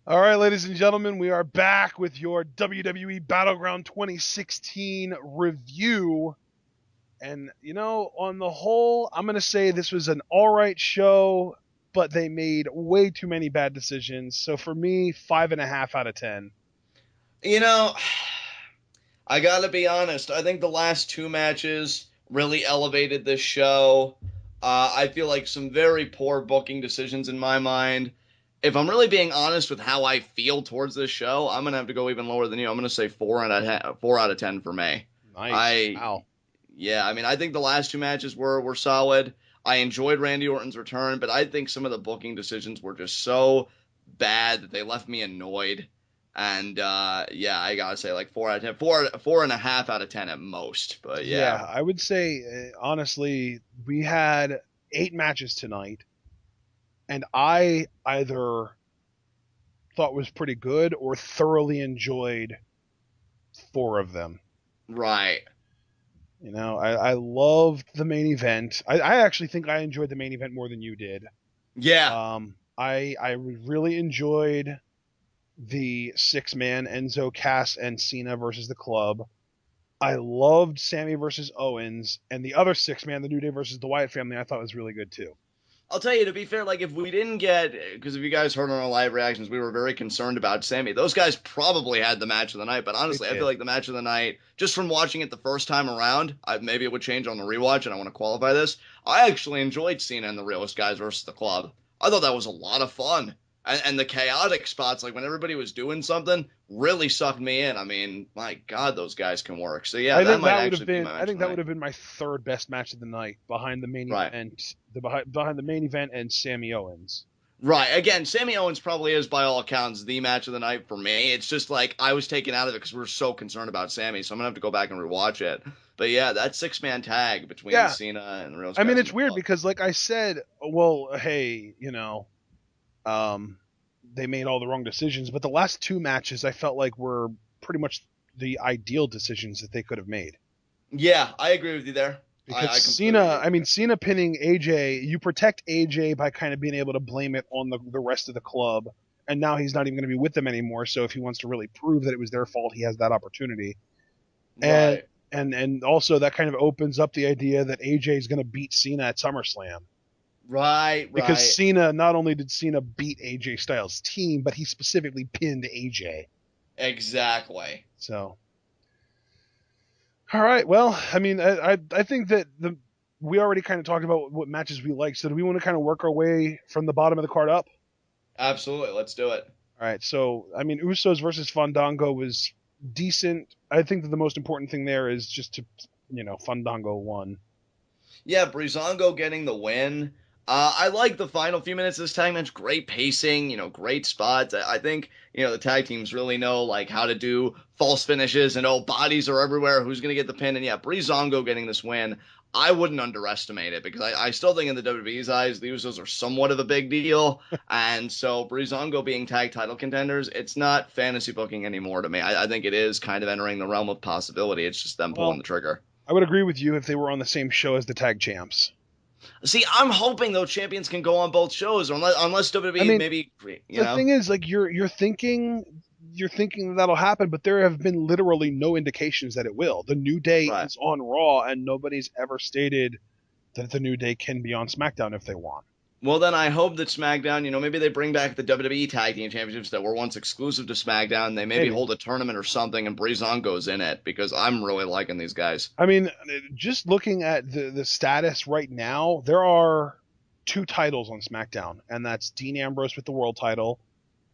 All right, ladies and gentlemen, we are back with your WWE Battleground 2016 review. And, on the whole, I'm going to say this was an all right show, but they made way too many bad decisions. So for me, 5.5 out of 10. You know, I gotta be honest. I think the last two matches really elevated this show. I feel like some very poor booking decisions in my mind. If I'm really being honest with how I feel towards this show, I'm gonna have to go even lower than you. I'm gonna say 4 out of 10 for me. Nice. I Wow. Yeah, I mean, I think the last two matches were solid. I enjoyed Randy Orton's return, but I think some of the booking decisions were just so bad that they left me annoyed. And yeah, I gotta say like 4 out of 10, 4.5 out of 10 at most. But Yeah, yeah, I would say, honestly, we had 8 matches tonight, and I either thought was pretty good or thoroughly enjoyed 4 of them. right. I loved the main event. I actually think I enjoyed the main event more than you did. Yeah, I really enjoyed the 6 man Enzo, Cass, and Cena versus the Club. I loved Sammy versus Owens, and the other 6 man, the New Day versus the Wyatt family, I thought was really good too. I'll tell you, to be fair, like if we didn't get, because if you guys heard on our live reactions, we were very concerned about Sammy. Those guys probably had the match of the night, but They honestly, I feel did. like the match of the night, just from watching it the first time around, maybe it would change on the rewatch, and I want to qualify this. I actually enjoyed Cena and the Realest guys versus the Club. I thought that was a lot of fun. And the chaotic spots, like when everybody was doing something, really sucked me in. I mean, my God, those guys can work. So yeah, I that think might that would have actually be been my I match of think the that would night. have been my third best match of the night behind the main Right. event, behind the main event and Sammy Owens. Right. Again, Sammy Owens probably is, by all accounts, the match of the night for me. It's just like I was taken out of it because we were so concerned about Sammy, so I'm gonna have to go back and rewatch it. But yeah, that 6 man tag between Yeah, Cena and the Real I mean guys in it's the weird club. because like I said, well, hey, um, they made all the wrong decisions. But the last 2 matches I felt like were pretty much the ideal decisions that they could have made. Yeah, I agree with you there. Because I completely I agree. mean, Cena pinning AJ, you protect AJ by kind of being able to blame it on the rest of the club. And now he's not even going to be with them anymore. So if he wants to really prove that it was their fault, he has that opportunity. And Right. and also that kind of opens up the idea that AJ is going to beat Cena at SummerSlam. Right, Because right. Cena, not only did Cena beat AJ Styles' team, but he specifically pinned AJ. Exactly. So, all right. Well, I mean, I think that we already kind of talked about what matches we like. So, do we want to kind of work our way from the bottom of the card up? Absolutely. Let's do it. All right. So, I mean, Usos versus Fandango was decent. I think that the most important thing there is just to, Fandango won. Yeah, Breezango getting the win. I like the final few minutes of this tag match. Great pacing, great spots. I think, the tag teams really know like how to do false finishes and bodies are everywhere. Who's gonna get the pin? And yeah, Breezango getting this win. I wouldn't underestimate it because I still think in the WWE's eyes, the Usos are somewhat of a big deal. And so Breezango being tag title contenders, it's not fantasy booking anymore to me. I think it is kind of entering the realm of possibility. It's just them pulling Well, the trigger. I would agree with you if they were on the same show as the tag champs. See, I'm hoping those champions can go on both shows, or unless I WWE mean, maybe the thing is, like, you're thinking that'll happen, but there have been literally no indications that it will. The New Day right. is on Raw, and nobody's ever stated that the New Day can be on SmackDown if they want. Well, then I hope that SmackDown, maybe they bring back the WWE Tag Team Championships that were once exclusive to SmackDown. They maybe Maybe. hold a tournament or something, and Breezango goes in it because I'm really liking these guys. I mean, just looking at the status right now, there are 2 titles on SmackDown, and that's Dean Ambrose with the World Title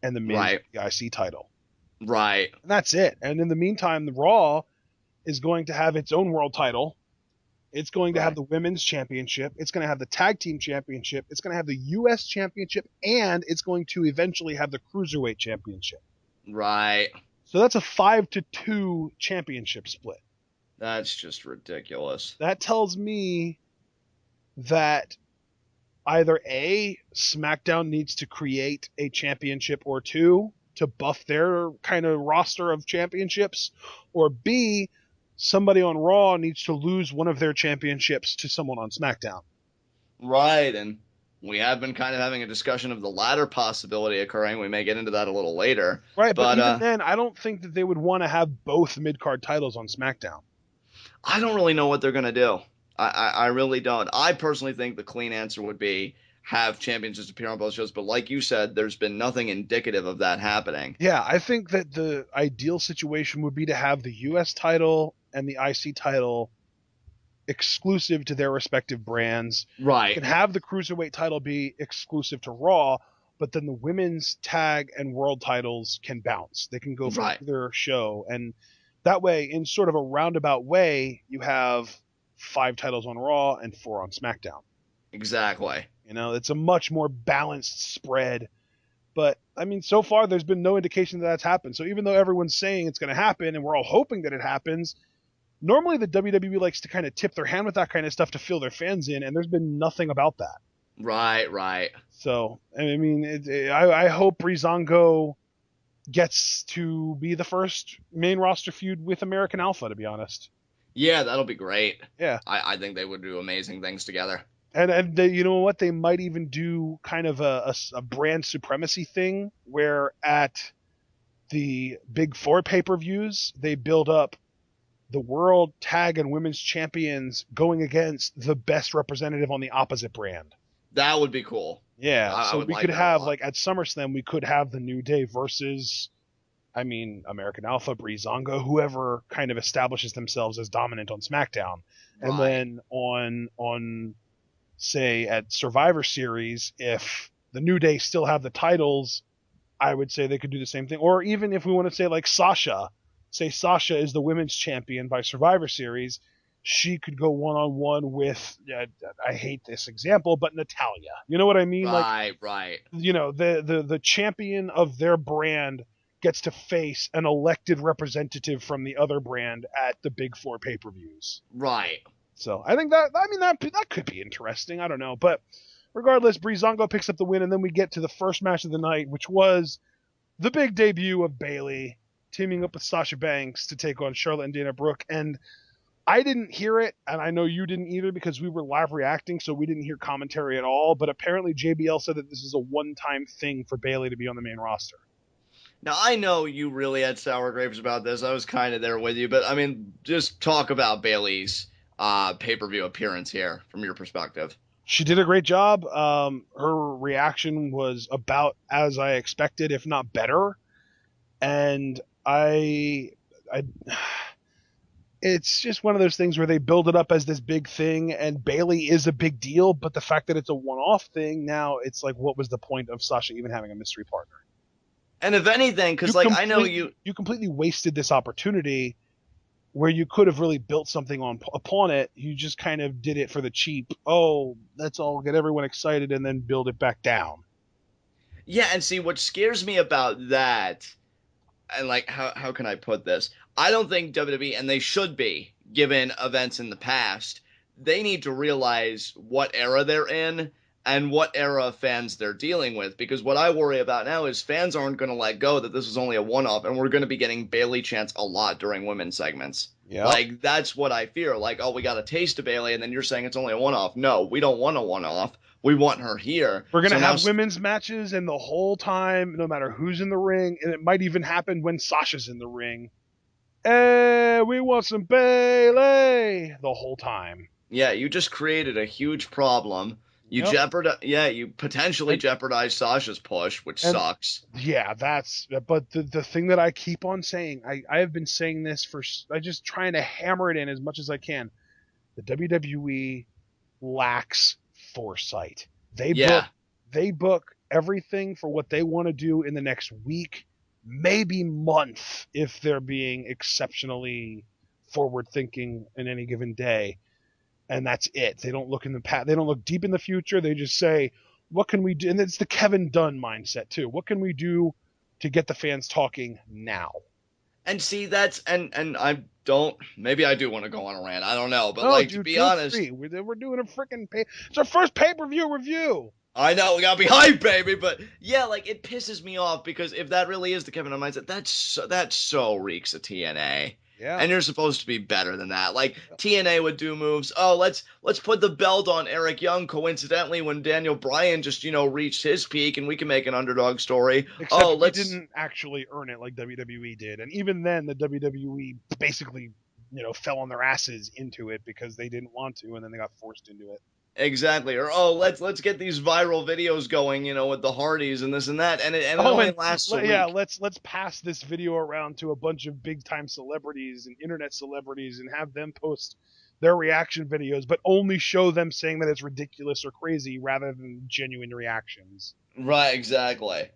and The Miz Right, with the IC title. right, And that's it. And in the meantime, the Raw is going to have its own World Title. It's going to have right, the Women's Championship. It's going to have the Tag Team Championship. It's going to have the U.S. Championship, and it's going to eventually have the Cruiserweight Championship. right. So that's a 5-2 championship split. That's just ridiculous. That tells me that either A, SmackDown needs to create a championship or two to buff their kind of roster of championships, or B, somebody on Raw needs to lose one of their championships to someone on SmackDown. Right, and We have been kind of having a discussion of the latter possibility occurring. We may get into that a little later. Right, but But even then, I don't think that they would want to have both mid-card titles on SmackDown. I don't really know what they're going to do. I really don't. I personally think the clean answer would be have champions just appear on both shows. But like you said, there's been nothing indicative of that happening. Yeah, I think that the ideal situation would be to have the U.S. title and the IC title exclusive to their respective brands. You Right. can have the Cruiserweight title be exclusive to Raw, but then the women's tag and world titles can bounce. They can go for Right. either show. And that way, in sort of a roundabout way, you have 5 titles on Raw and 4 on SmackDown. Exactly. It's a much more balanced spread. But, I mean, so far there's been no indication that that's happened. So even though everyone's saying it's going to happen and we're all hoping that it happens, normally the WWE likes to kind of tip their hand with that kind of stuff to fill their fans in, and there's been nothing about that. Right. Right. So, I mean, I hope Breezango gets to be the first main roster feud with American Alpha, to be honest. Yeah, that'll be great. Yeah. I think they would do amazing things together. And they, you know what? They might even do kind of a brand supremacy thing where at the Big Four pay-per-views, they build up the world tag and women's champions going against the best representative on the opposite brand. That would be cool. Yeah, so would we like could that a have, lot. like, at SummerSlam, we could have the New Day versus, I mean, American Alpha, Breezango, whoever kind of establishes themselves as dominant on SmackDown. And Right. then on say, at Survivor Series, if the New Day still have the titles, I would say they could do the same thing. Or even if we want to say, like, say Sasha is the women's champion by Survivor Series, she could go one-on-one with, I hate this example, but Natalya. You know what I mean? Right. Right. The champion of their brand gets to face an elected representative from the other brand at the Big Four pay-per-views. Right. So I think that could be interesting. I don't know. But regardless, Breezango picks up the win, and then we get to the first match of the night, which was the big debut of Bayley teaming up with Sasha Banks to take on Charlotte and Dana Brooke. And I didn't hear it, and I know you didn't either because we were live reacting, so we didn't hear commentary at all. But apparently JBL said that this is a one-time thing for Bayley to be on the main roster. Now, I know you really had sour grapes about this. I was kind of there with you. But, I mean, just talk about Bayley's pay-per-view appearance here from your perspective. She did a great job. Her reaction was about as I expected, if not better. And it's just one of those things where they build it up as this big thing, and Bayley is a big deal, but the fact that it's a one-off thing, now it's like, what was the point of Sasha even having a mystery partner? And if anything, because, like, I know you completely wasted this opportunity where you could have really built something upon it. You just kind of did it for the cheap. Oh, let's all get everyone excited and then build it back down. Yeah, and see, what scares me about that, and, like, how can I put this? I don't think WWE, and they should be, given events in the past, they need to realize what era they're in and what era of fans they're dealing with. Because what I worry about now is fans aren't going to let go that this is only a one-off, and we're going to be getting Bayley chants a lot during women's segments. Yeah. Like, that's what I fear. Like, oh, we got a taste of Bayley, and then you're saying it's only a one-off. No, we don't want a one-off. We want her here. We're going to have women's matches, and the whole time, no matter who's in the ring, and it might even happen when Sasha's in the ring. Hey, we want some Bayley the whole time. Yeah, you just created a huge problem. You you potentially jeopardize Sasha's push, which sucks. Yeah, but the thing that I keep on saying, I have been saying this I just trying to hammer it in as much as I can. The WWE lacks foresight. They book everything for what they want to do in the next week, maybe month, if they're being exceptionally forward thinking in any given day. And that's it. They don't look in the past. They don't look deep in the future. They just say, what can we do? And it's the Kevin Dunn mindset too. What can we do to get the fans talking now? And see, and I don't, maybe I do want to go on a rant. I don't know. But dude, to be honest, we're doing a freaking it's our first pay-per-view review. I know, we gotta be hype, baby. But yeah, like, it pisses me off because if that really is the Kevin Dunn mindset, that so reeks of TNA. Yeah. And you're supposed to be better than that. Like TNA would do moves. Oh, let's put the belt on Eric Young coincidentally when Daniel Bryan just, reached his peak and we can make an underdog story. Except Oh, he let's didn't actually earn it like WWE did. And even then, the WWE basically, fell on their asses into it because they didn't want to, and then they got forced into it. exactly. Or oh, let's get these viral videos going, with the Hardys and this and that. And it Oh, only and lasts a yeah, week. let's pass this video around to a bunch of big time celebrities and internet celebrities and have them post their reaction videos, but only show them saying that it's ridiculous or crazy rather than genuine reactions. Right, exactly.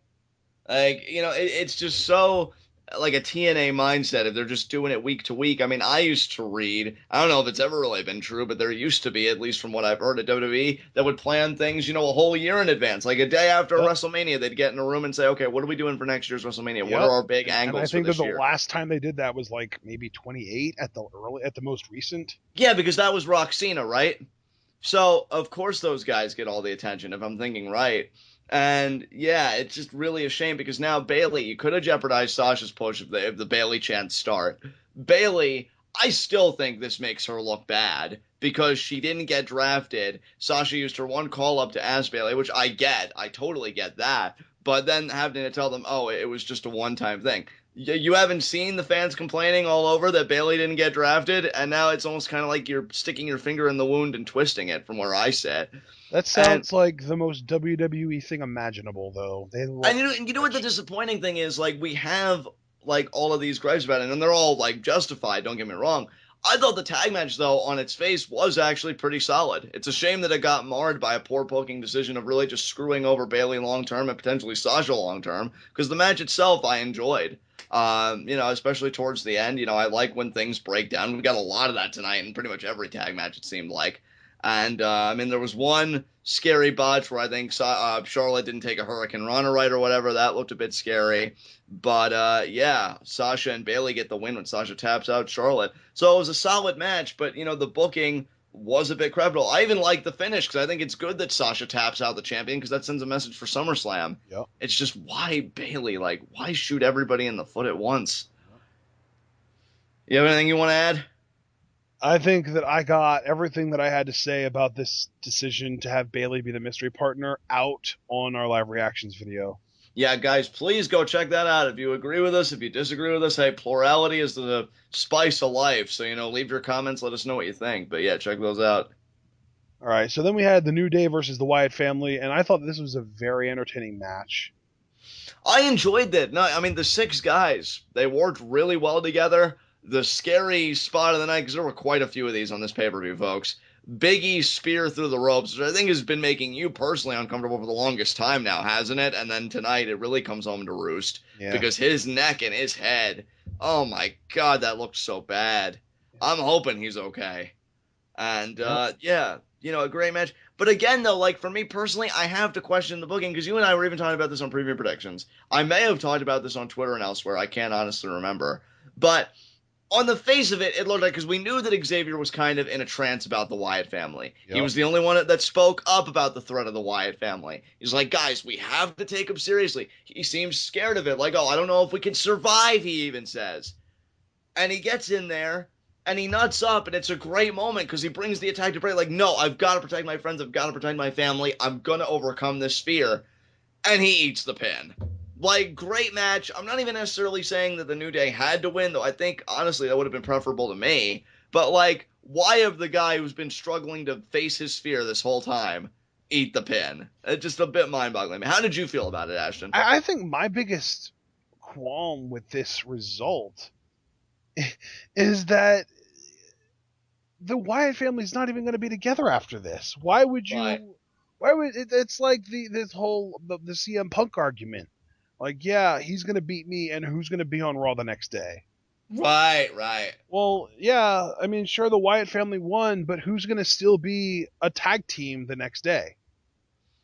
Like, it's just so like a TNA mindset if they're just doing it week to week. I mean, I used to read, I don't know if it's ever really been true, but there used to be, at least from what I've heard at WWE, that would plan things, a whole year in advance. Like a day after Yep. WrestleMania, they'd get in a room and say, okay, what are we doing for next year's WrestleMania? What are Yep. our big And I angles for think that this the year? last time they did that was like maybe 28 at the most recent. Yeah, because that was Roxina, right? So, of course, those guys get all the attention, if I'm thinking right. And yeah, it's just really a shame because now Bailey, you could have jeopardized Sasha's push if the Bailey chants start. Bailey, I still think this makes her look bad because she didn't get drafted. Sasha used her one call up to ask Bailey, which I get. I totally get that. But then having to tell them, oh, it was just a one time thing. You haven't seen the fans complaining all over that Bailey didn't get drafted, and now it's almost kind of like you're sticking your finger in the wound and twisting it from where I sit. That And sounds like the most WWE thing imaginable, though. They and look you know what the much. disappointing thing is? Like we have like all of these gripes about it, and they're all like justified. Don't get me wrong. I thought the tag match though, on its face, was actually pretty solid. It's a shame that it got marred by a poor booking decision of really just screwing over Bailey long term and potentially Sasha long term. Because the match itself, I enjoyed. Especially towards the end. I like when things break down. We got a lot of that tonight in pretty much every tag match. It seemed like. And I mean, there was one scary botch where I think Charlotte didn't take a Hurricane Rana right or whatever. That looked a bit scary. But yeah, Sasha and Bailey get the win when Sasha taps out Charlotte. So it was a solid match, but the booking was a bit questionable. I even like the finish because I think it's good that Sasha taps out the champion because that sends a message for SummerSlam. Yep. It's just why Bailey? Like, why shoot everybody in the foot at once? Yep. You have anything you want to add? I think that I got everything that I had to say about this decision to have Bailey be the mystery partner out on our live reactions video. Yeah, guys, please go check that out. If you agree with us, if you disagree with us, hey, plurality is the spice of life. So, leave your comments, let us know what you think. But yeah, check those out. All right, so then we had the New Day versus the Wyatt family, and I thought this was a very entertaining match. I enjoyed that. No, I mean, the six guys, they worked really well together. The scary spot of the night, because there were quite a few of these on this pay per view, folks. Big E's spear through the ropes, which I think has been making you personally uncomfortable for the longest time now, hasn't it? And then tonight it really comes home to roost Yeah. because his neck and his head, oh my God, that looked so bad. I'm hoping he's okay. And Yep. yeah, a great match. But again, though, like for me personally, I have to question the booking because you and I were even talking about this on preview predictions. I may have talked about this on Twitter and elsewhere. I can't honestly remember. But on the face of it, it looked like because we knew that Xavier was kind of in a trance about the Wyatt family. He Yep. was the only one that spoke up about the threat of the Wyatt family. He's like, guys, we have to take him seriously. He seems scared of it. Like, oh, I don't know if we can survive, he even says. And he gets in there and he nuts up, and it's a great moment because he brings the attack to Bray. Like, no, I've got to protect my friends. I've got to protect my family. I'm going to overcome this fear. And he eats the pin. Like, great match. I'm not even necessarily saying that the New Day had to win, though I think, honestly, that would have been preferable to me. But, like, why have the guy who's been struggling to face his fear this whole time eat the pin? It's just a bit mind-boggling. How did you feel about it, Ashton? I think my biggest qualm with this result is that the Wyatt family's not even going to be together after this. Why would Right. you? Why would it's like this whole the CM Punk argument? Like, yeah, he's going to beat me, and who's going to be on Raw the next day? Right. Well, yeah, I mean, sure, the Wyatt family won, but who's going to still be a tag team the next day?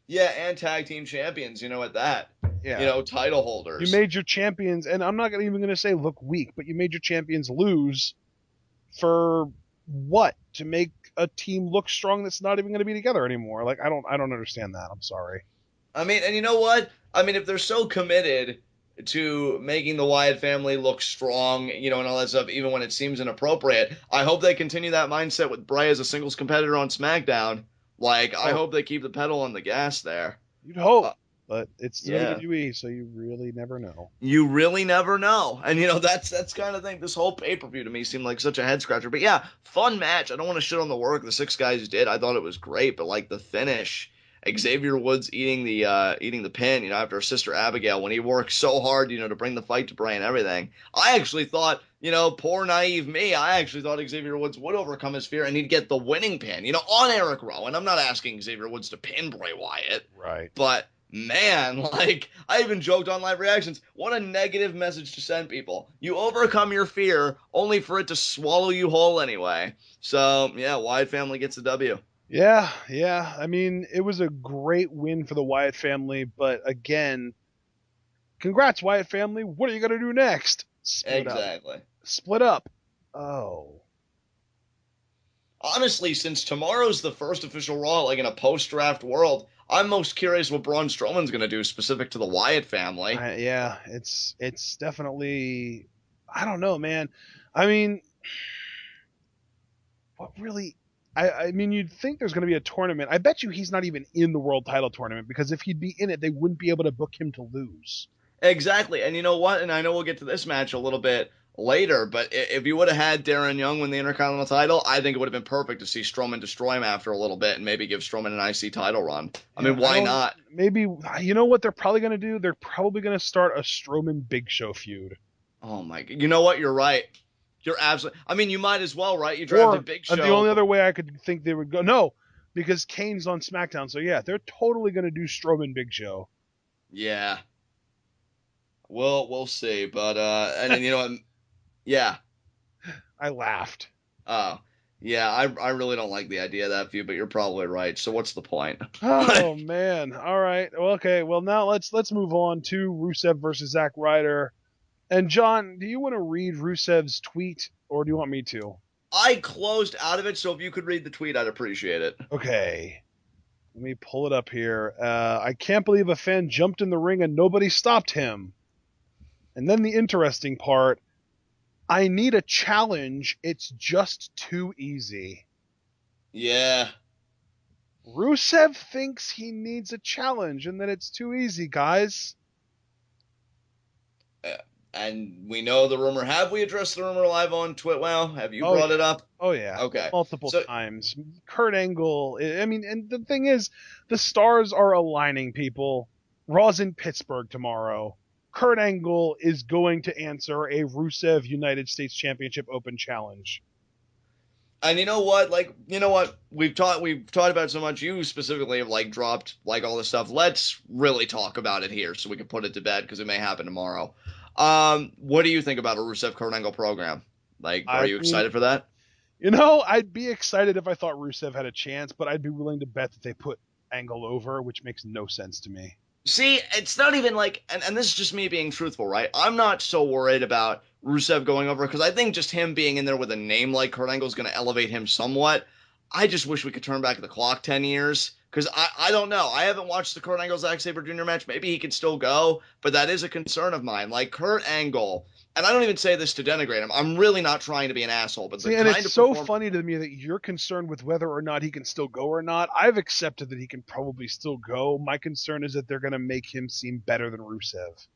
Yeah, and tag team champions, at that. Yeah, Title you holders. made your champions, and I'm not even going to say look weak, but you made your champions lose for what? To make a team look strong that's not even going to be together anymore. Like, I don't understand that. I'm sorry. I mean, and you know what? I mean, if they're so committed to making the Wyatt family look strong, and all that stuff, even when it seems inappropriate. I hope they continue that mindset with Bray as a singles competitor on SmackDown. Like, I Oh, hope they keep the pedal on the gas there. you'd hope, Uh, but it's the yeah. WWE, so you really never know. You really never know. And that's kind of thing. This whole pay-per-view to me seemed like such a head scratcher. But yeah, fun match. I don't want to shit on the work the six guys did. I thought it was great, but like the finish, Xavier Woods eating the pin, after Sister Abigail when he worked so hard, to bring the fight to Bray and everything. I actually thought, poor naive me, I actually thought Xavier Woods would overcome his fear and he'd get the winning pin, on Eric Rowan. I'm not asking Xavier Woods to pin Bray Wyatt, Right. but man, like, I even joked on live reactions. What a negative message to send people. You overcome your fear only for it to swallow you whole anyway. So, yeah, Wyatt family gets a W. Yeah, yeah. I mean, it was a great win for the Wyatt family, but again, congrats, Wyatt family. What are you going to do next? Split up. Exactly. Split up. Oh. Honestly, since tomorrow's the first official Raw, like in a post-draft world, I'm most curious what Braun Strowman's going to do specific to the Wyatt family. Yeah, it's definitely, I don't know, man. I mean, what really I mean, you'd think there's going to be a tournament. I bet you he's not even in the world title tournament because if he'd be in it, they wouldn't be able to book him to lose. Exactly. And you know what? And I know we'll get to this match a little bit later, but if you would have had Darren Young win the Intercontinental title, I think it would have been perfect to see Strowman destroy him after a little bit and maybe give Strowman an IC title run. I Yeah, mean, I why don't. not? Maybe you know what they're probably going to do? They're probably going to start a Strowman Big Show feud. Oh my God. You know what? You're right. You're absolutely. I mean, you might as well, right? You drafted Or Big the Show. only other way I could think they would go, no, because Kane's on SmackDown. So yeah, they're totally going to do Strowman Big Show. Yeah. We'll see. But and then yeah. I laughed. Oh. Yeah, I really don't like the idea of that view, but you're probably right. So what's the point? Oh man. All right. Well, okay. Well, now let's move on to Rusev versus Zack Ryder. And John, do you want to read Rusev's tweet, or do you want me to? I closed out of it, so if you could read the tweet, I'd appreciate it. Okay. Let me pull it up here. I can't believe a fan jumped in the ring and nobody stopped him. And then the interesting part, I need a challenge. It's just too easy. Yeah. Rusev thinks he needs a challenge and that it's too easy, guys. And we know the rumor. Have we addressed the rumor live on Twitwell? Have you Oh brought it yeah. up? Oh yeah. Okay. Multiple So times. Kurt Angle. I mean, and the thing is, the stars are aligning, people. Raw's in Pittsburgh tomorrow. Kurt Angle is going to answer a Rusev United States Championship Open challenge. and you know what? Like, you know what? We've talked about it so much. You specifically have like dropped like all this stuff. Let's really talk about it here so we can put it to bed because it may happen tomorrow. What do you think about a Rusev Kurt Angle program? Like, are I you mean, excited for that? I'd be excited if I thought Rusev had a chance, but I'd be willing to bet that they put Angle over, which makes no sense to me. See, it's not even like, and this is just me being truthful, right? I'm not so worried about Rusev going over because I think just him being in there with a name like Kurt Angle is going to elevate him somewhat. I just wish we could turn back the clock 10 years because I don't know. I haven't watched the Kurt Angle Zack Sabre Jr. match. Maybe he could still go, but that is a concern of mine. Like Kurt Angle, and I don't even say this to denigrate him. I'm really not trying to be an asshole, but the See, and kind it's of so perform. funny to me that you're concerned with whether or not he can still go or not. I've accepted that he can probably still go. My concern is that they're going to make him seem better than Rusev.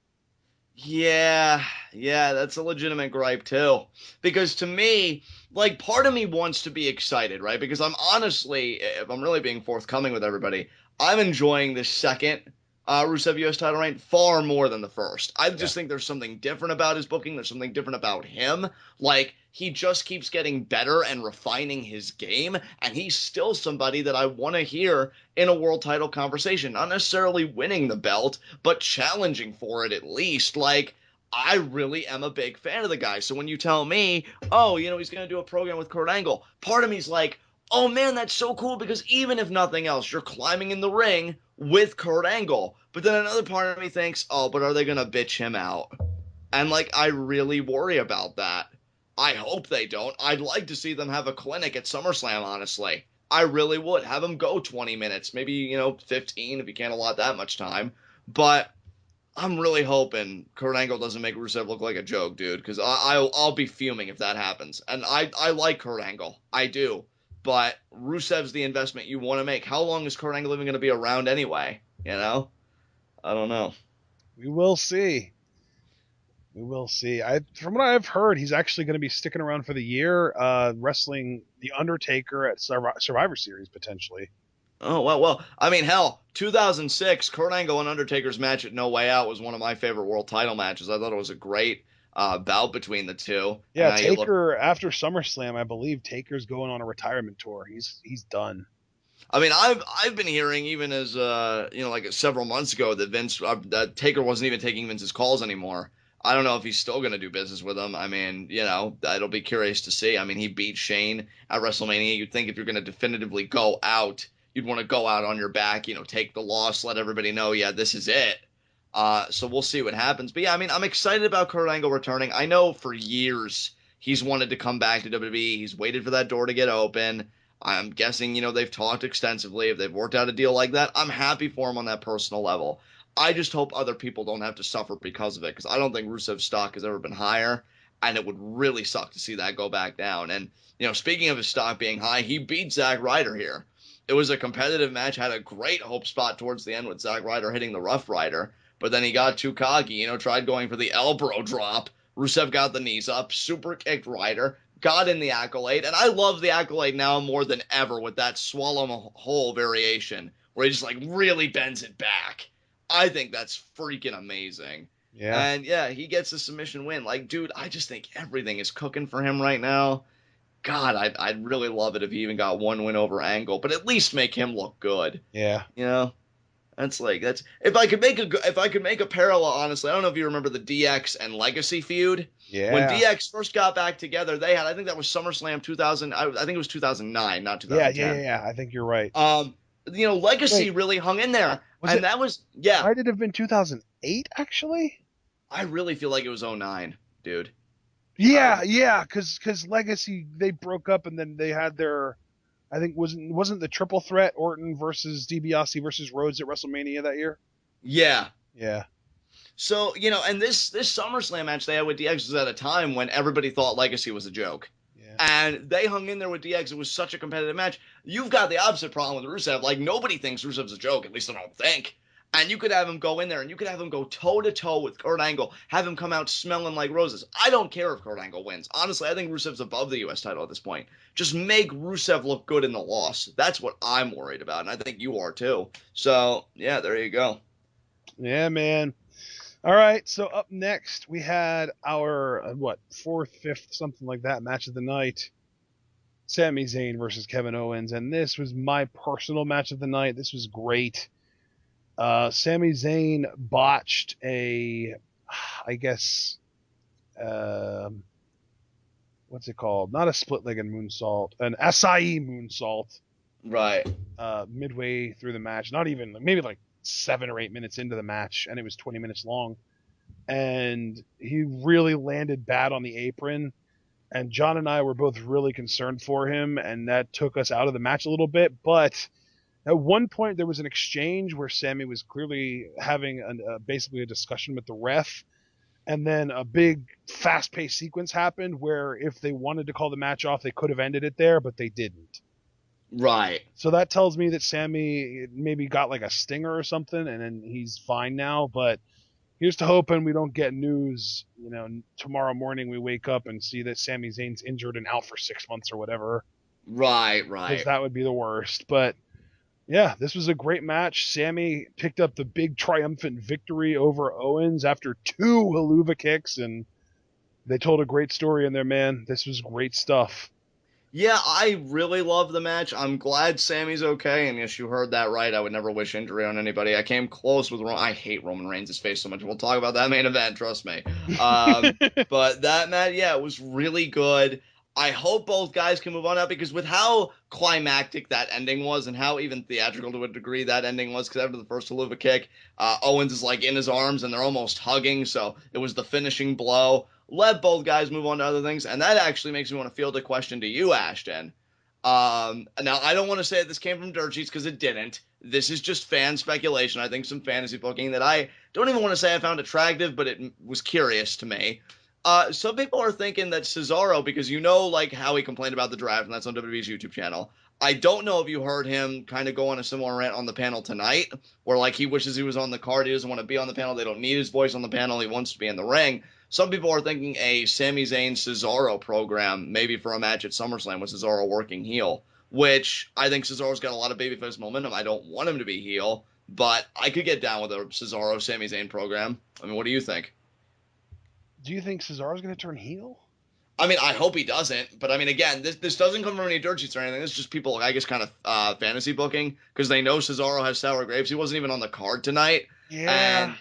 Yeah, yeah, that's a legitimate gripe too. Because to me, like part of me wants to be excited, right? Because I'm honestly, if I'm really being forthcoming with everybody, I'm enjoying this second Rusev US title reign far more than the first. I Yeah. just think there's something different about his booking. There's something different about him. Like he just keeps getting better and refining his game, and he's still somebody that I want to hear in a world title conversation. Not necessarily winning the belt, but challenging for it at least. Like, I really am a big fan of the guy. So when you tell me, oh, he's going to do a program with Kurt Angle, part of me's like, oh man, that's so cool because even if nothing else, you're climbing in the ring with Kurt Angle. But then another part of me thinks, oh, but are they going to bitch him out? And like, I really worry about that. I hope they don't. I'd like to see them have a clinic at SummerSlam, honestly. I really would. Have him go 20 minutes, maybe, 15 if you can't allot that much time. But I'm really hoping Kurt Angle doesn't make Rusev look like a joke, dude, because I'll be fuming if that happens. And I like Kurt Angle, I do, but Rusev's the investment you want to make. How long is Kurt Angle even going to be around anyway? You know, I don't know. We will see. We will see. From what I've heard, he's actually going to be sticking around for the year, wrestling the Undertaker at Survivor Series potentially. Oh well. I mean, hell, 2006 Kurt Angle and Undertaker's match at No Way Out was one of my favorite world title matches. I thought it was a great bout between the two. And Yeah, now you look. Taker after SummerSlam, I believe Taker's going on a retirement tour. He's done. I mean, I've been hearing even as like several months ago that that Taker wasn't even taking Vince's calls anymore. I don't know if he's still going to do business with him. I mean, it'll be curious to see. I mean, he beat Shane at WrestleMania. You'd think if you're going to definitively go out, you'd want to go out on your back, take the loss, let everybody know, yeah, this is it. So we'll see what happens. But yeah, I mean, I'm excited about Kurt Angle returning. I know for years he's wanted to come back to WWE. He's waited for that door to get open. I'm guessing, they've talked extensively. If they've worked out a deal like that, I'm happy for him on that personal level. I just hope other people don't have to suffer because of it, because I don't think Rusev's stock has ever been higher, and it would really suck to see that go back down. And, speaking of his stock being high, he beat Zack Ryder here. It was a competitive match, had a great hope spot towards the end with Zack Ryder hitting the Rough Rider, but then he got too cocky, tried going for the elbow drop. Rusev got the knees up, super kicked Ryder, got in the accolade, and I love the accolade now more than ever with that swallow whole variation, where he just like really bends it back. I think that's freaking amazing. Yeah. And yeah, he gets a submission win. Like, dude, I just think everything is cooking for him right now. God, I'd really love it if he even got one win over Angle, but at least make him look good. Yeah. That's if I could make a parallel. Honestly, I don't know if you remember the DX and Legacy feud. When Yeah. DX first got back together, they had, I think that was SummerSlam 2000. I think it was 2009, not Yeah. 2010. Yeah. I think you're right. Legacy Wait, really hung in there, was and it? that was, yeah. Might it have been 2008 actually? I really feel like it was '09, dude. Yeah. Um, Yeah. Because Legacy they broke up and then they had their. I think wasn't the triple threat Orton versus DiBiase versus Rhodes at WrestleMania that year? yeah. Yeah. So and this SummerSlam match they had with DX was at a time when everybody thought Legacy was a joke. Yeah. And they hung in there with DX. It was such a competitive match. You've got the opposite problem with Rusev. Like, nobody thinks Rusev's a joke. At least I don't think. And you could have him go in there and you could have him go toe-to-toe with Kurt Angle. Have him come out smelling like roses. I don't care if Kurt Angle wins. Honestly, I think Rusev's above the U.S. title at this point. Just make Rusev look good in the loss. That's what I'm worried about. And I think you are too. So, yeah, there you go. Yeah, man. All right, so up next we had our fourth, fifth, something like that match of the night. Sami Zayn versus Kevin Owens, and this was my personal match of the night. This was great. Sami Zayn botched I guess, what's it called? Not a split-legged moonsault, an acai moonsault. Right. Midway through the match, not even maybe like 7 or 8 minutes into the match, and it was 20 minutes long. And he really landed bad on the apron. And John and I were both really concerned for him, and that took us out of the match a little bit. But at one point, there was an exchange where Sammy was clearly having basically a discussion with the ref. And then a big fast-paced sequence happened where if they wanted to call the match off, they could have ended it there, but they didn't. Right. So that tells me that Sammy maybe got like a stinger or something, and then he's fine now. But here's to hoping we don't get news, tomorrow morning we wake up and see that Sami Zayn's injured and out for 6 months or whatever. Right. Because that would be the worst. But yeah, this was a great match. Sammy picked up the big triumphant victory over Owens after 2 haluva kicks, and they told a great story in there, man. This was great stuff. Yeah, I really love the match. I'm glad Sammy's okay. And yes, you heard that right. I would never wish injury on anybody. I came close with I hate Roman Reigns' face so much. We'll talk about that main event, trust me. But that match, yeah, it was really good. I hope both guys can move on now, because with how climactic that ending was and how even theatrical to a degree that ending was, because after the first haluva kick, Owens is like in his arms and they're almost hugging. So it was the finishing blow. Let both guys move on to other things. And that actually makes me want to field a question to you, Ashton. Now, I don't want to say that this came from dirt sheets because it didn't. This is just fan speculation. I think some fantasy booking that I don't even want to say I found attractive, but it was curious to me. Some people are thinking that Cesaro, because you know, like how he complained about the draft, and that's on WWE's YouTube channel. I don't know if you heard him kind of go on a similar rant on the panel tonight, where like he wishes he was on the card. He doesn't want to be on the panel. They don't need his voice on the panel. He wants to be in the ring. Some people are thinking a Sami Zayn Cesaro program, maybe for a match at SummerSlam with Cesaro working heel, which I think Cesaro's got a lot of babyface momentum. I don't want him to be heel, but I could get down with a Cesaro Sami Zayn program. I mean, what do you think? Do you think Cesaro's going to turn heel? I mean, I hope he doesn't, but I mean, again, this doesn't come from any dirt sheets or anything. This is just people, I guess, kind of fantasy booking because they know Cesaro has sour grapes. He wasn't even on the card tonight, Yeah, and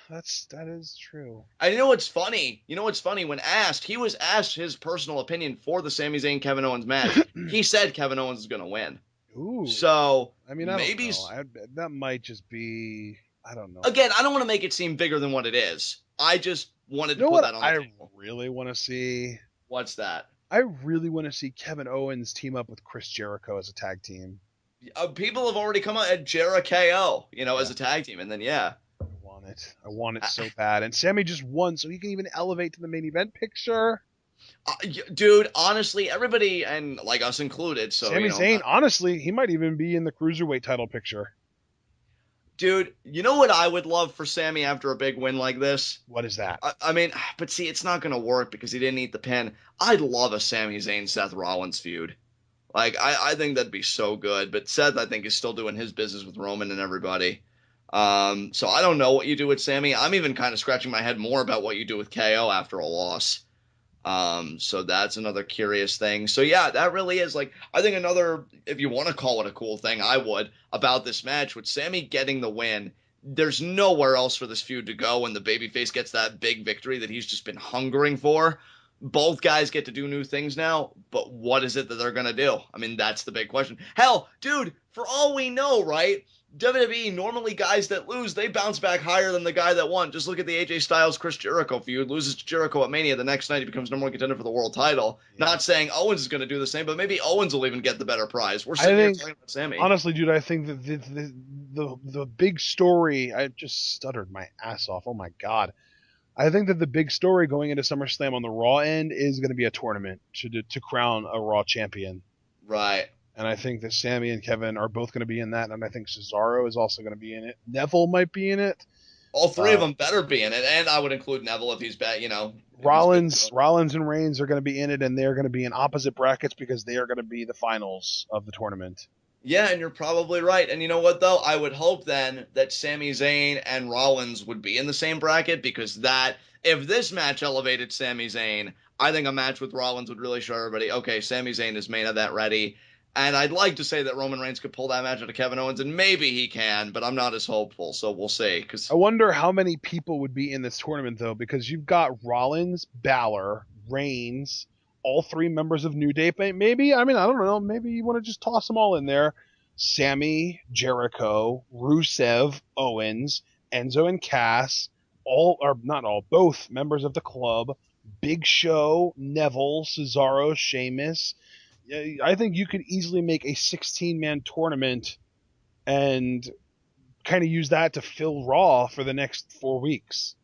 that is true. you know what's funny? You know what's funny? When asked, he was asked his personal opinion for the Sami Zayn Kevin Owens match. He said Kevin Owens is going to win. Ooh. So I mean, I don't maybe know. That might just be. I don't know. again, I don't want to make it seem bigger than what it is. I just wanted You to know put what that on the I table. really want to see? What's that? I really want to see Kevin Owens team up with Chris Jericho as a tag team. People have already come out at Jericho, Yeah. as a tag team, and then yeah. I want it. I want it so bad. And Sammy just won, so he can even elevate to the main event picture. Dude, honestly, everybody and like us included. So Sami Zayn, honestly, he might even be in the cruiserweight title picture. dude, you know what I would love for Sammy after a big win like this? What is that? I mean, but see, it's not gonna work because he didn't eat the pin. I'd love a Sami Zayn Seth Rollins feud. Like, I think that'd be so good. But Seth, I think, is still doing his business with Roman and everybody. So I don't know what you do with Sammy. I'm even kind of scratching my head more about what you do with KO after a loss. So that's another curious thing. So yeah, that really is like I think another, if you want to call it a cool thing, I would about this match with Sammy getting the win. There's nowhere else for this feud to go when the babyface gets that big victory that he's just been hungering for. Both guys get to do new things now, but what is it that they're gonna do? I mean, that's the big question. Hell, dude, for all we know, right? WWE, normally guys that lose, they bounce back higher than the guy that won. Just look at the AJ Styles Chris Jericho feud. Loses to Jericho at Mania. The next night he becomes number one contender for the world title. Yeah. Not saying Owens is going to do the same, but maybe Owens will even get the better prize. We're I sitting here think, talking about Sammy. honestly, dude, I think that the big story. I just stuttered my ass off. Oh my god. I think that the big story going into SummerSlam on the Raw end is going to be a tournament to crown a Raw champion. Right. And I think that Sammy and Kevin are both going to be in that, and I think Cesaro is also going to be in it. Neville might be in it. All three of them better be in it, and I would include Neville if he's bad. Rollins and Reigns are going to be in it, and they're going to be in opposite brackets because they are going to be the finals of the tournament. Yeah, and you're probably right. And you know what, though? I would hope then that Sami Zayn and Rollins would be in the same bracket because if this match elevated Sami Zayn, I think a match with Rollins would really show everybody, okay, Sami Zayn is main event ready. And I'd like to say that Roman Reigns could pull that match out of Kevin Owens, and maybe he can, but I'm not as hopeful, so we'll see. I wonder how many people would be in this tournament, though, because you've got Rollins, Balor, Reigns, all three members of New Day. Maybe, I mean, I don't know. Maybe you want to just toss them all in there. Sammy, Jericho, Rusev, Owens, Enzo, and Cass, both members of the club. Big Show, Neville, Cesaro, Sheamus. I think you could easily make a 16-man tournament and kind of use that to fill Raw for the next 4 weeks.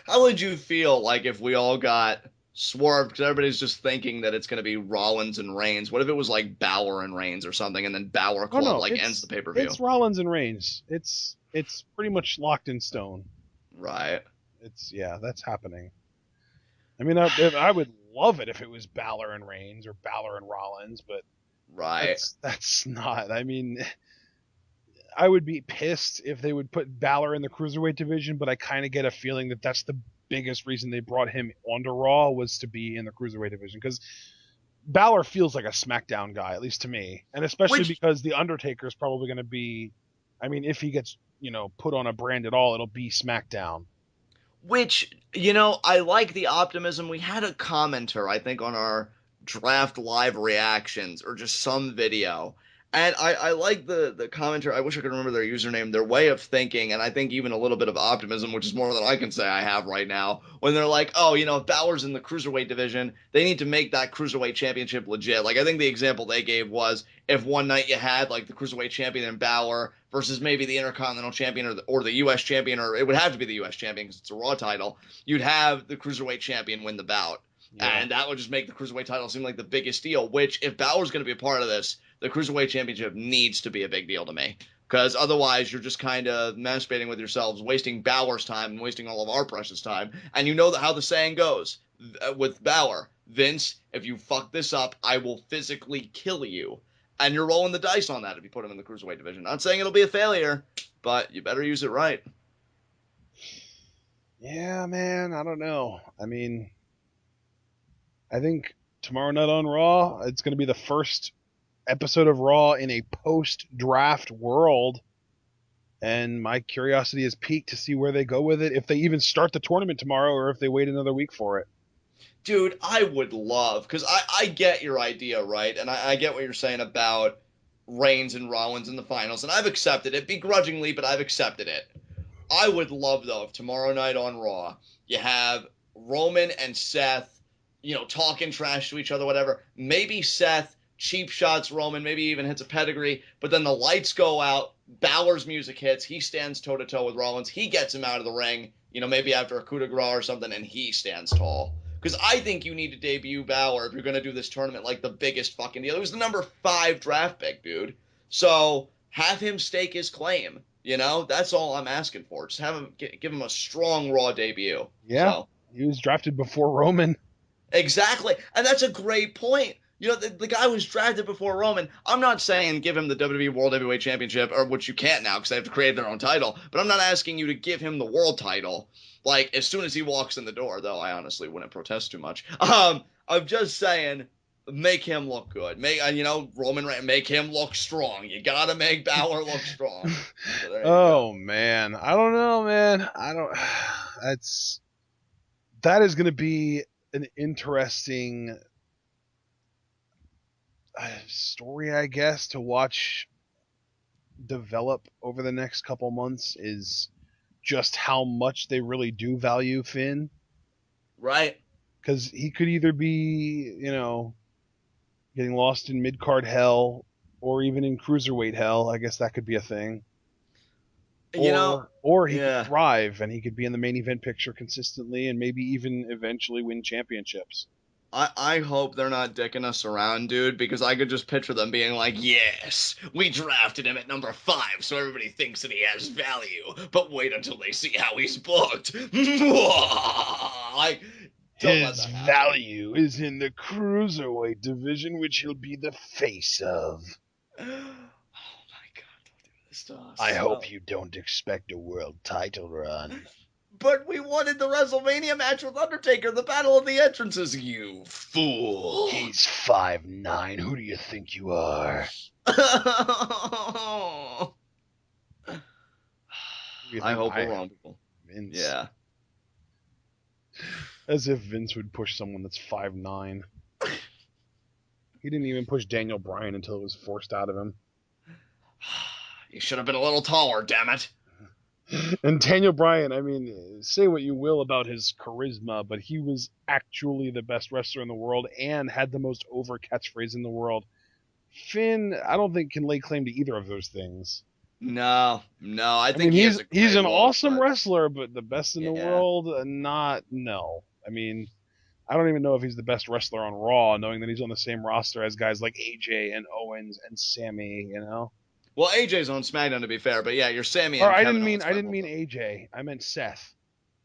How would you feel like if we all got swerved because everybody's just thinking that it's going to be Rollins and Reigns? What if it was like Balor and Reigns or something, and then Balor Club ends the pay-per-view? It's Rollins and Reigns. It's pretty much locked in stone. Right. That's happening. I mean, I would love it if it was Balor and Reigns or Balor and Rollins, but right. That's not. I mean, I would be pissed if they would put Balor in the cruiserweight division, but I kind of get a feeling that that's the biggest reason they brought him onto Raw was to be in the cruiserweight division because Balor feels like a SmackDown guy, at least to me, and especially because the Undertaker is probably going to be. I mean, if he gets put on a brand at all, it'll be SmackDown. Which, I like the optimism. We had a commenter, I think, on our draft live reactions or just some video. And I like the commenter. I wish I could remember their username, their way of thinking, and I think even a little bit of optimism, which is more than I can say I have right now, when they're like, oh, if Balor's in the cruiserweight division, they need to make that cruiserweight championship legit. Like, I think the example they gave was if one night you had, like, the cruiserweight champion and Balor versus maybe the Intercontinental champion or the U.S. champion, or it would have to be the U.S. champion because it's a Raw title, you'd have the cruiserweight champion win the bout. Yeah. And that would just make the cruiserweight title seem like the biggest deal, which, if Balor's going to be a part of this, the Cruiserweight Championship needs to be a big deal to me. Because otherwise, you're just kind of masturbating with yourselves, wasting Balor's time and wasting all of our precious time. And you know how the saying goes with Balor, Vince, if you fuck this up, I will physically kill you. And you're rolling the dice on that if you put him in the Cruiserweight division. Not saying it'll be a failure, but you better use it right. Yeah, man, I don't know. I mean, I think tomorrow night on Raw, it's going to be the first episode of Raw in a post-draft world, and my curiosity is piqued to see where they go with it, if they even start the tournament tomorrow or if they wait another week for it. Dude, I would love, because I get your idea, right? And I get what you're saying about Reigns and Rollins in the finals, and I've accepted it begrudgingly, but I've accepted it. I would love, though, if tomorrow night on Raw you have Roman and Seth, talking trash to each other, whatever. Maybe Seth cheap shots Roman, maybe even hits a pedigree, but then the lights go out, Balor's music hits, he stands toe to toe with Rollins, he gets him out of the ring, maybe after a coup de grace or something, and he stands tall. Because I think you need to debut Balor if you're going to do this tournament like the biggest fucking deal. He was the number 5 draft pick, dude. So have him stake his claim. That's all I'm asking for. Just have him give him a strong Raw debut. Yeah, So he was drafted before Roman. exactly, and that's a great point. The guy was drafted before Roman. I'm not saying give him the WWE World Heavyweight Championship, or which you can't now because they have to create their own title. But I'm not asking you to give him the world title like as soon as he walks in the door. Though I honestly wouldn't protest too much. I'm just saying make him look good. Roman Reigns, make him look strong. You gotta make Balor look strong. So there you go. Oh man, I don't know, man. I don't. That is going to be an interesting story, I guess, to watch develop over the next couple months. Is just how much they really do value Finn, Right. because he could either be, getting lost in mid card hell, or even in cruiserweight hell. I guess that could be a thing. You know, Or he could yeah. thrive and he could be in the main event picture consistently and maybe even eventually win championships. I hope they're not dicking us around, dude, because I could just picture them being like, yes, we drafted him at number 5, so everybody thinks that he has value, but wait until they see how he's booked. Like, don't let His that happen. value is in the cruiserweight division, which he'll be the face of. Oh my god, don't do this to I us. hope No. you don't expect a world title run. But we wanted the WrestleMania match with Undertaker, the Battle of the Entrances, you fool. He's 5'9". Who do you think you are? Who do you I think hope I we're am? wrong, people. Vince. Yeah. As if Vince would push someone that's 5'9". He didn't even push Daniel Bryan until it was forced out of him. You should have been a little taller, damn it. And Daniel Bryan, I mean, say what you will about his charisma, but he was actually the best wrestler in the world and had the most over catchphrase in the world. Finn, I don't think can lay claim to either of those things. No, no, I I mean, think he has a he's great an look, awesome but wrestler, but the best in the yeah. world, not no. I mean, I don't even know if he's the best wrestler on Raw, knowing that he's on the same roster as guys like AJ and Owens and Sammy. Well, AJ's on SmackDown to be fair, but yeah, you're Sammy Or and Kevin Owens I might as didn't well mean throw. AJ. I meant Seth.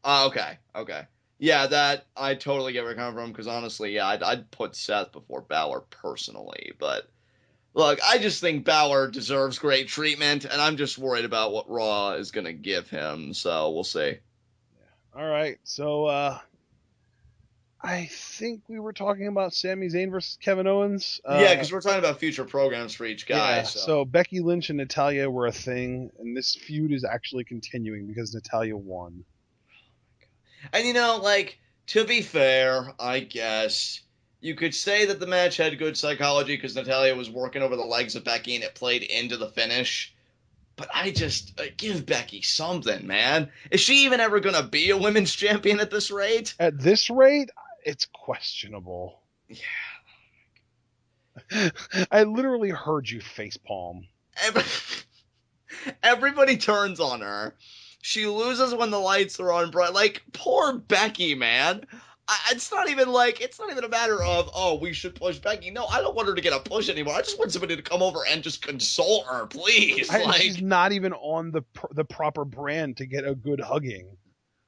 Okay, okay. Yeah, that I totally get where you're coming from because honestly, yeah, I'd put Seth before Balor personally, but look, I just think Balor deserves great treatment, and I'm just worried about what Raw is gonna give him. So we'll see. All right, so I think we were talking about Sami Zayn versus Kevin Owens. Yeah, because we're talking about future programs for each guy. Yeah, So, so Becky Lynch and Natalia were a thing, and this feud is actually continuing because Natalia won. and like to be fair, I guess You could say that the match had good psychology because Natalia was working over the legs of Becky and it played into the finish. But I just give Becky something, man. Is she even ever gonna be a women's champion at this rate? At this rate, it's questionable. Yeah. I literally heard you facepalm. Everybody turns on her. She loses when the lights are on bright. Like poor Becky, man. It's not even a matter of, oh, we should push Becky. No, I don't want her to get a push anymore. I just want somebody to come over and just console her, please. She's not even on the proper brand to get a good hugging.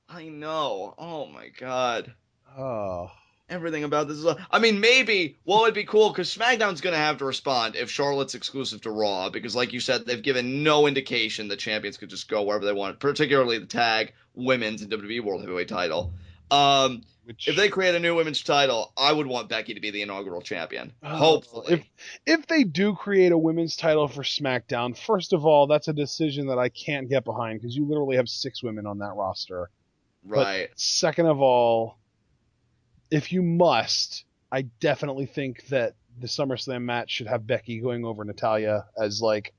I know. Oh my god. Oh. Everything about this is. I mean, maybe what would be cool because SmackDown's going to have to respond if Charlotte's exclusive to Raw because, like you said, they've given no indication that champions could just go wherever they want, particularly the tag women's and WWE World Heavyweight title. If they create a new women's title, I would want Becky to be the inaugural champion. Hopefully, if they do create a women's title for SmackDown, first of all, that's a decision that I can't get behind because you literally have 6 women on that roster. Right. But second of all, if you must, I definitely think that the SummerSlam match should have Becky going over Natalia as like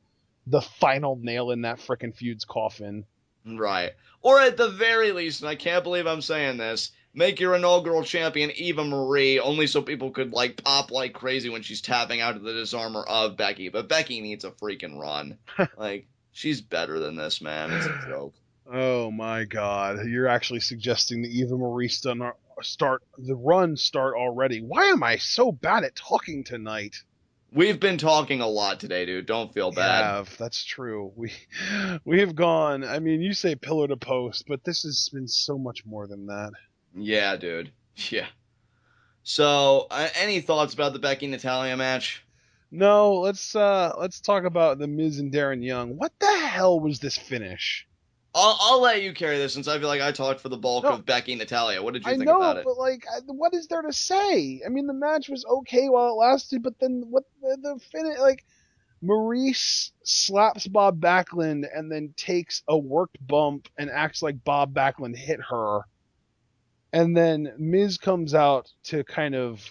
the final nail in that frickin' feud's coffin. Right. Or at the very least, and I can't believe I'm saying this, make your inaugural champion Eva Marie, only so people could like pop like crazy when she's tapping out of the disarmor of Becky. But Becky needs a freaking run. Like, she's better than this, man. It's a joke. Oh my god. You're actually suggesting the Eva Marie start already. Why am I so bad at talking tonight? We've been talking a lot today, dude. Don't feel bad. Yeah, that's true. We have gone. I mean, you say pillar to post, but this has been so much more than that. Yeah, dude. Yeah. So, any thoughts about the Becky Natalia match? No, let's talk about the Miz and Darren Young. What the hell was this finish? I'll let you carry this since I feel like I talked for the bulk of Becky Natalia. What did you think about it? But like, what is there to say? I mean, the match was okay while it lasted, but then what the finish? Like, Maurice slaps Bob Backlund and then takes a worked bump and acts like Bob Backlund hit her, and then Miz comes out to kind of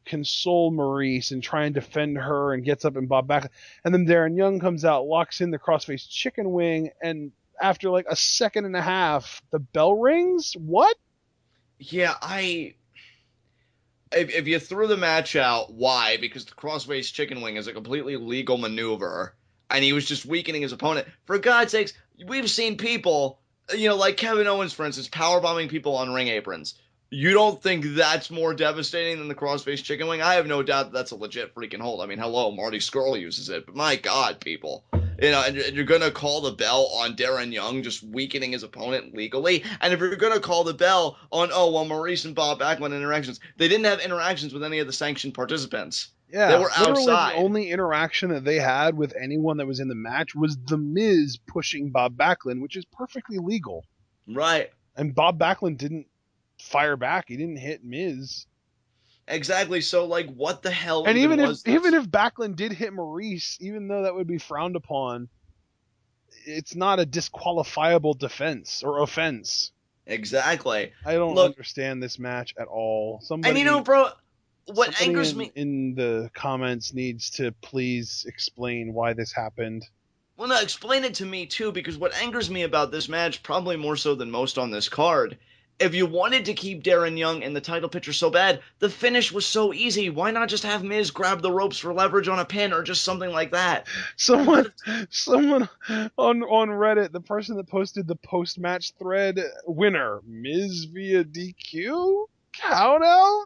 console Maurice and try and defend her and gets up and Bob Backlund, and then Darren Young comes out, locks in the crossface chicken wing, and after like a second and a half, the bell rings. What? Yeah, if you threw the match out, why? Because the crossface chicken wing is a completely legal maneuver, and he was just weakening his opponent. For God's sakes, we've seen people, like Kevin Owens, for instance, powerbombing people on ring aprons. You don't think that's more devastating than the crossface chicken wing? I have no doubt that that's a legit freaking hold. I mean, hello, Marty Scurll uses it, but my God, people. And you're going to call the bell on Darren Young just weakening his opponent legally? And if you're going to call the bell on, Maurice and Bob Backlund interactions, they didn't have interactions with any of the sanctioned participants. Yeah, they were literally outside. The only interaction that they had with anyone that was in the match was The Miz pushing Bob Backlund, which is perfectly legal. Right. And Bob Backlund didn't fire back. He didn't hit Miz. Exactly. So, like, what the hell? And even if Backlund did hit Maurice, even though that would be frowned upon, it's not a disqualifiable defense or offense. Exactly. I don't understand this match at all. And bro, what angers me in the comments needs to please explain why this happened. Well, no, explain it to me too, because what angers me about this match, probably more so than most on this card, if you wanted to keep Darren Young in the title picture so bad, the finish was so easy. Why not just have Miz grab the ropes for leverage on a pin or just something like that? Someone on Reddit, the person that posted the post-match thread, winner, Miz via DQ? Count out?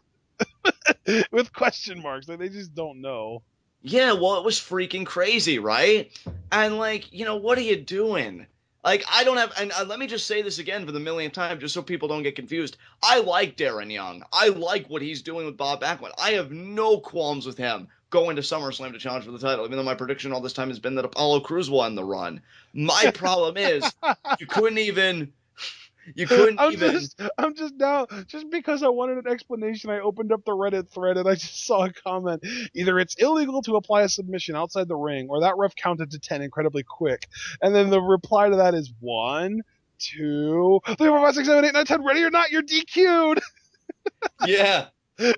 With question marks. Like, they just don't know. Yeah, well, it was freaking crazy, right? And, like, what are you doing? Like, I don't have, and let me just say this again for the millionth time, just so people don't get confused. I like Darren Young. I like what he's doing with Bob Backlund. I have no qualms with him going to SummerSlam to challenge for the title, even though my prediction all this time has been that Apollo Crews will end the run. My problem is, you couldn't even. I'm just now, just because I wanted an explanation, I opened up the Reddit thread and I just saw a comment. Either it's illegal to apply a submission outside the ring, or that ref counted to 10 incredibly quick. And then the reply to that is 1, 2, 3, 4, 5, 6, 7, 8, 9, 10. Ready or not, you're DQ'd. Yeah.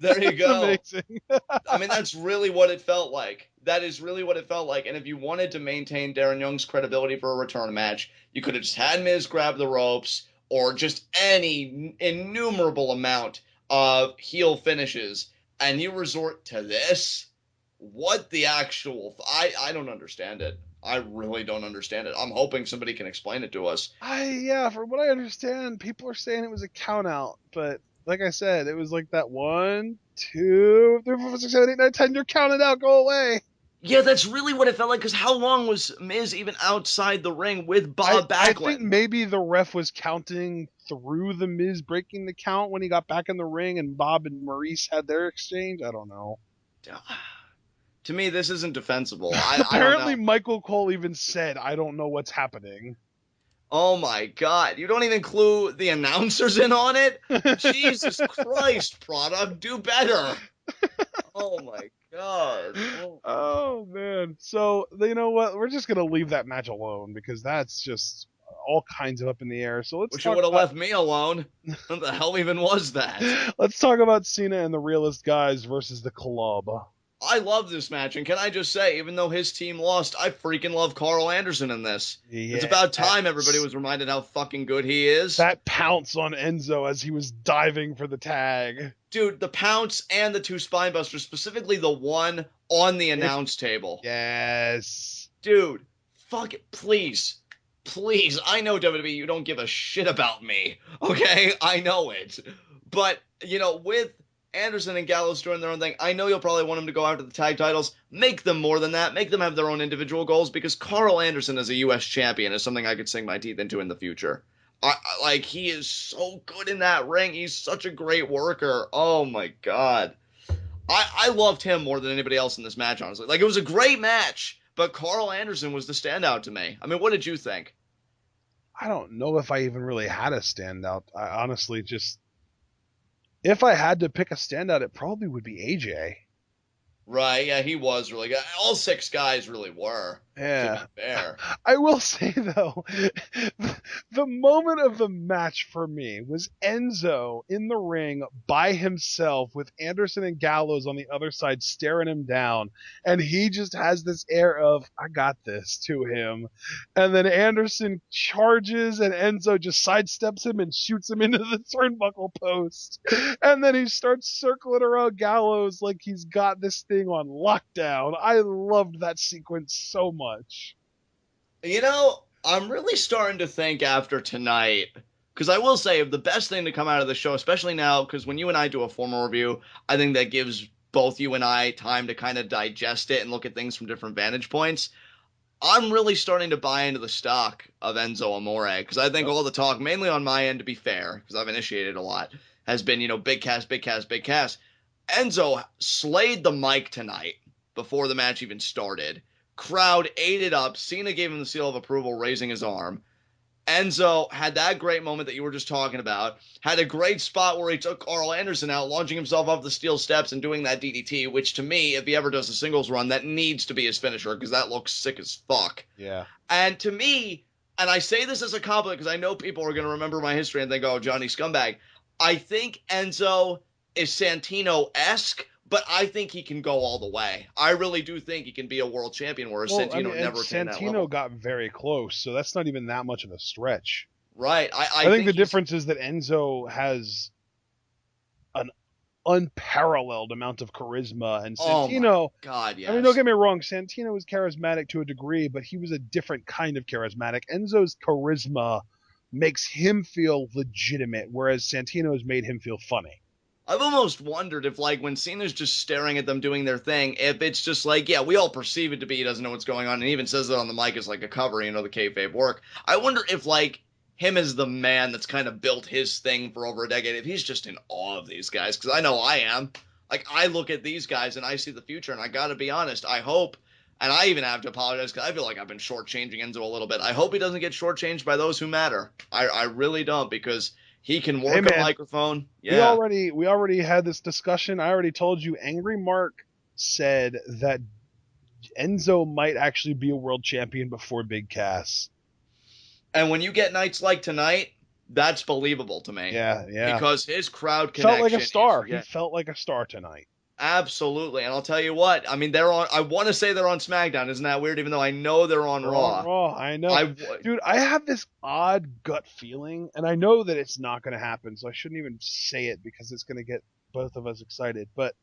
There you It's go. amazing. I mean, that's really what it felt like. That is really what it felt like. And if you wanted to maintain Darren Young's credibility for a return match, you could have just had Miz grab the ropes or just any innumerable amount of heel finishes. And you resort to this? What the actual. I don't understand it. I really don't understand it. I'm hoping somebody can explain it to us. Yeah, from what I understand, people are saying it was a count out, but like I said, it was like that 1, 2, 3, 4, 5, 6, 7, 8, 9, 10. You're counted out. Go away. Yeah, that's really what it felt like. Because how long was Miz even outside the ring with I Bob I think Backlund? maybe the ref was counting through the Miz breaking the count when he got back in the ring and Bob and Maurice had their exchange. I don't know. To me, this isn't defensible. I don't Apparently, know. Michael Cole even said, "I don't know what's happening." Oh my god. You don't even clue the announcers in on it? Jesus Christ, product, do better. Oh my god. Oh. Oh man. So you know what? We're just gonna leave that match alone because that's just all kinds of up in the air. So let's Wish it talk would have about left me alone. What the hell even was that? let's talk about Cena and the Realist guys versus the Club. I love this match, and can I just say, even though his team lost, I freaking love Carl Anderson in this. It's about time everybody Yes. was reminded how fucking good he is. That pounce on Enzo as he was diving for the tag. Dude, the pounce and the two spine busters, specifically the one on the announce table. Yes. Dude, fuck it, please. Please, I know WWE, you don't give a shit about me. Okay? I know it. But, with Anderson and Gallows doing their own thing, I know you'll probably want them to go after the tag titles. Make them more than that. Make them have their own individual goals because Carl Anderson as a U.S. champion is something I could sink my teeth into in the future. Like, he is so good in that ring. He's such a great worker. Oh, my God. I loved him more than anybody else in this match, honestly. Like, it was a great match, but Carl Anderson was the standout to me. I mean, what did you think? I don't know if I even really had a standout. I honestly just, if I had to pick a standout, it probably would be AJ. Right, yeah, he was really good. All six guys really were, to be Yeah. fair. I will say though, the moment of the match for me was Enzo in the ring by himself with Anderson and Gallows on the other side staring him down, and he just has this air of "I got this" to him, and then Anderson charges and Enzo just sidesteps him and shoots him into the turnbuckle post, and then he starts circling around Gallows like he's got this thing on lockdown. I loved that sequence so much. I'm really starting to think after tonight, because I will say the best thing to come out of the show, especially now, because when you and I do a formal review, I think that gives both you and I time to kind of digest it and look at things from different vantage points. I'm really starting to buy into the stock of Enzo Amore because I think all the talk, mainly on my end, to be fair, because I've initiated a lot, has been, big cast, big cast, big cast. Enzo slayed the mic tonight before the match even started. Crowd ate it up. Cena gave him the seal of approval, raising his arm. Enzo had that great moment that you were just talking about. Had a great spot where he took Carl Anderson out, launching himself off the steel steps and doing that DDT, which to me, if he ever does a singles run, that needs to be his finisher because that looks sick as fuck. Yeah. And to me, and I say this as a compliment because I know people are going to remember my history and think, oh, Johnny Scumbag. I think Enzo is Santino-esque, but I think he can go all the way. I really do think he can be a world champion, whereas Well, I mean, Santino and never attained that Santino level. got very close, so that's not even that much of a stretch. Right. I I think think the he's. difference is that Enzo has an unparalleled amount of charisma, and Oh my Santino. God, I mean, don't yes. get me wrong, Santino was charismatic to a degree, but he was a different kind of charismatic. Enzo's charisma makes him feel legitimate, whereas Santino's made him feel funny. I've almost wondered if, like, when Cena's just staring at them doing their thing, if it's just like, yeah, we all perceive it to be he doesn't know what's going on, and he even says it on the mic as like a cover, the kayfabe work. I wonder if, like, him as the man that's kind of built his thing for over a decade, if he's just in awe of these guys, because I know I am. Like, I look at these guys and I see the future, and I gotta be honest, I hope, and I even have to apologize because I feel like I've been shortchanging Enzo a little bit. I hope he doesn't get shortchanged by those who matter. I really don't, because he can Hey work a man, microphone. we Yeah. already we already had this discussion. I already told you. Angry Mark said that Enzo might actually be a world champion before Big Cass. And when you get nights like tonight, That's believable to me Yeah, yeah. because his crowd Felt like a connection is, star. He yeah, felt like a star tonight. absolutely. And I'll tell you what, I mean, they're on, I want to say they're on SmackDown. Isn't that weird? Even though I know they're on We're on Raw. Raw. I know. I would. Dude, I have this odd gut feeling, and I know that it's not going to happen, so I shouldn't even say it because it's going to get both of us excited. But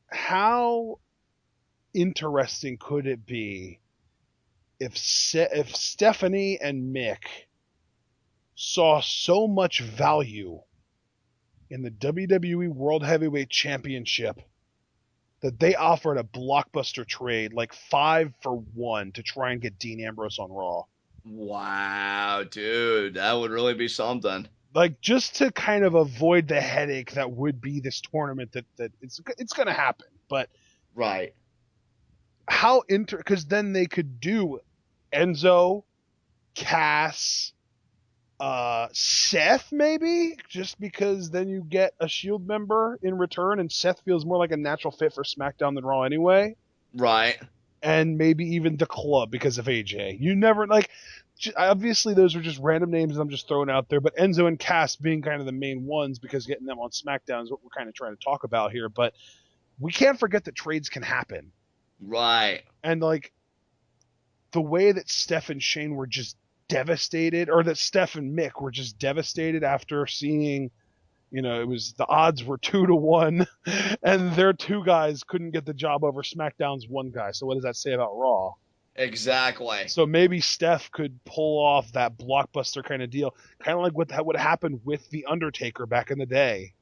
how interesting could it be if Stephanie and Mick saw so much value in the WWE World Heavyweight Championship that they offered a blockbuster trade, like 5-for-1, to try and get Dean Ambrose on Raw? Wow, dude, that would really be something. Like, just to kind of avoid the headache that would be this tournament, that it's going to happen. But Right. how because then they could do Enzo, Cass, Seth, maybe, just because then you get a Shield member in return, and Seth feels more like a natural fit for SmackDown than Raw anyway. Right. And maybe even the Club because of AJ. You never like. Obviously, those are just random names I'm just throwing out there, but Enzo and Cass being kind of the main ones because getting them on SmackDown is what we're kind of trying to talk about here. But we can't forget that trades can happen, Right. and like the way that Steph and Shane were just devastated, or that Steph and Mick were just devastated after seeing, it was the odds were 2-1, and their two guys couldn't get the job over SmackDown's one guy. So what does that say about Raw? Exactly. So maybe Steph could pull off that blockbuster kind of deal, kind of like what happened with the Undertaker back in the day.